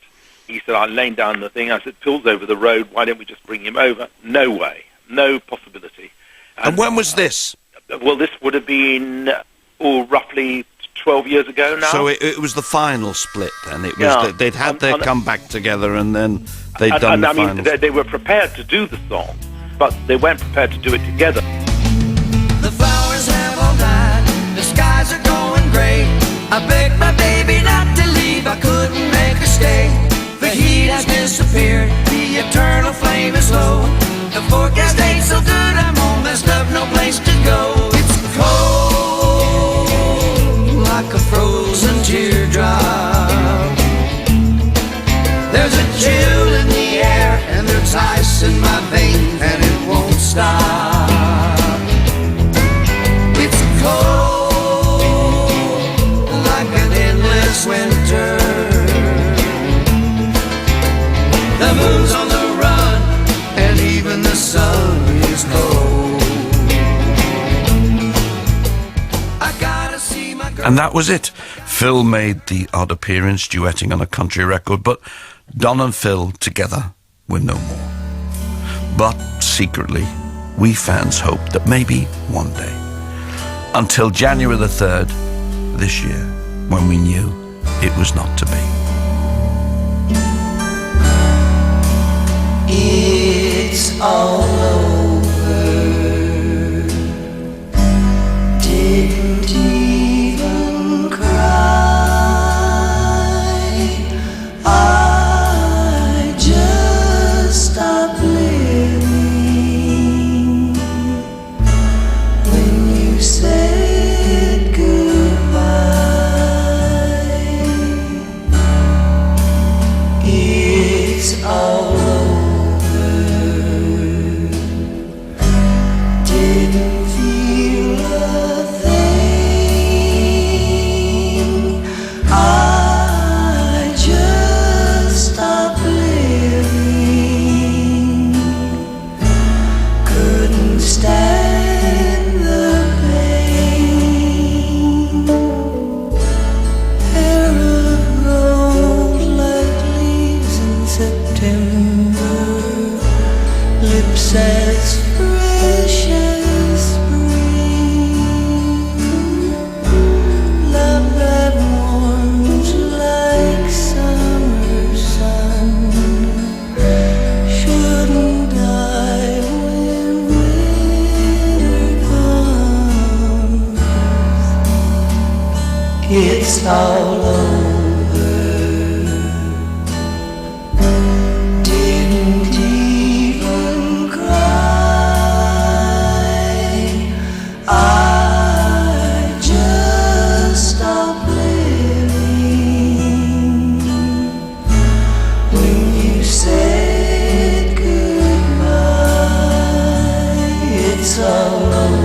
He said, I'm laying down the thing. I said, Phil's over the road. Why don't we just bring him over? No way. No possibility. And when was this? Well, this would have been, roughly 12 years ago now. So it was the final split then. It was they'd had their comeback together and then they'd done the final. I mean, they were prepared to do the song, but they weren't prepared to do it together. The flowers have all died, the skies are going gray. I begged my baby not to leave, I couldn't make her stay. The heat has disappeared, the eternal flame is low. The forecast ain't so good, I'm home, there's no place to go. It's cold, like a frozen teardrop. There's a chill in the air, and there's ice in my veins, and it won't stop. It's cold, like an endless winter. The moon's on the run, and even the sun is cold. I gotta see my girl. And that was it. Phil made the odd appearance duetting on a country record, but Don and Phil together were no more. But secretly, we fans hoped that maybe one day, until January the 3rd this year, when we knew it was not to be. It's all over. Didn't even cry. I just stopped living when you said goodbye. It's all over. Didn't feel a thing. I just stopped living. Couldn't stand the pain. Hair of gold like leaves in September. Lips as fresh as spring. Love that warms like summer sun. Shouldn't die when winter comes. It's all over. Didn't even cry. I just stopped living when you said goodbye. It's all over.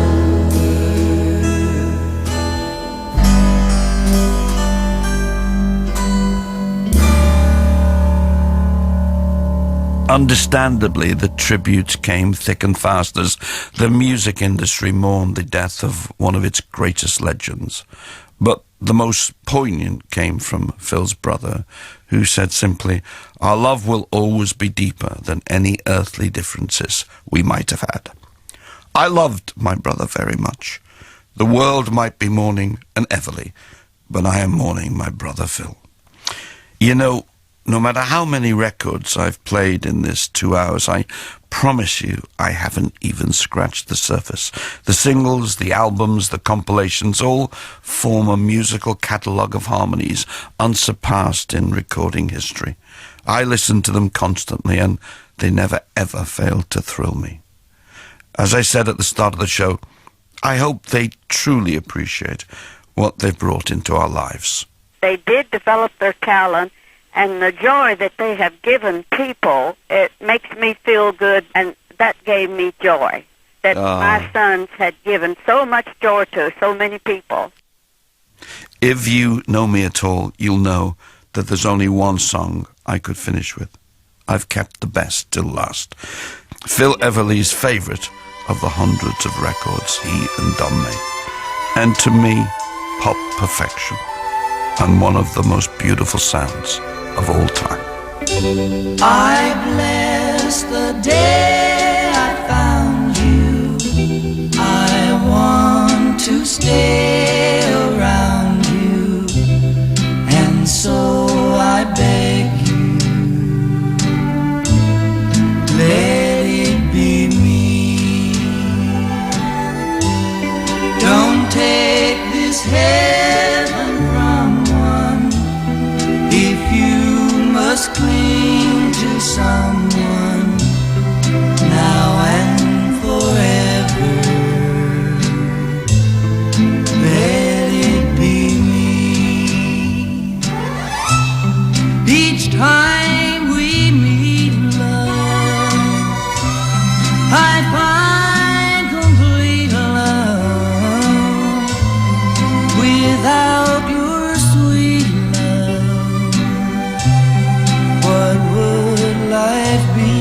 Understandably, the tributes came thick and fast as the music industry mourned the death of one of its greatest legends. But the most poignant came from Phil's brother, who said simply, "Our love will always be deeper than any earthly differences we might have had." I loved my brother very much. The world might be mourning an Everly, but I am mourning my brother Phil. You know, No matter how many records I've played in this 2 hours, I promise you I haven't even scratched the surface. The singles, the albums, the compilations all form a musical catalogue of harmonies unsurpassed in recording history. I listen to them constantly, and they never ever fail to thrill me. As I said at the start of the show, I hope they truly appreciate what they've brought into our lives. They did develop their talent, and the joy that they have given people, it makes me feel good, and that gave me joy. That my sons had given so much joy to so many people. If you know me at all, you'll know that there's only one song I could finish with. I've kept the best till last. Phil Everly's favourite of the hundreds of records he and Don made. And to me, pop perfection, and one of the most beautiful sounds of all time. I bless the day I found you. I want to stay around you, and so I beg you, let it be me. Don't take this heaven from one if you must cling to someone now and forever. Let it be me. Each time we meet, love, I find complete love without your sweet love. What would life be?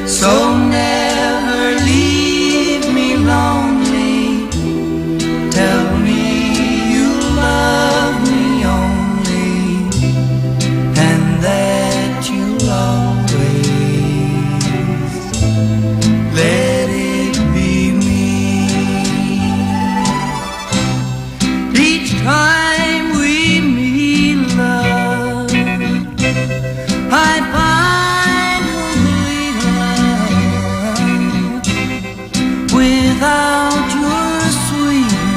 So never leave me lonely. Tell me you love me only, and that you'll always let it be me. Each time we meet, love, I find complete love without your sweet love.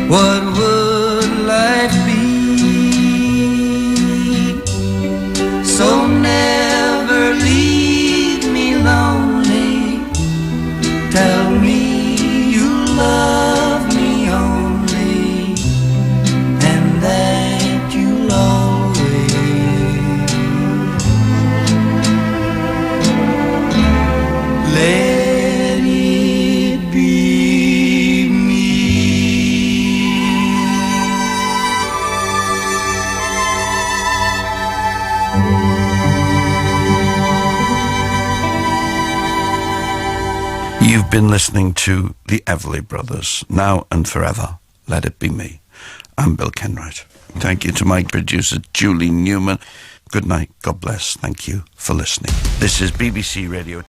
What would life be? So never leave me lonely. Tell me you love me only, and that you'll always let it be me. You've been listening to the Everly Brothers, Now and Forever, Let It Be Me. I'm Bill Kenwright. Thank you to my producer, Julie Newman. Good night. God bless. Thank you for listening. This is BBC Radio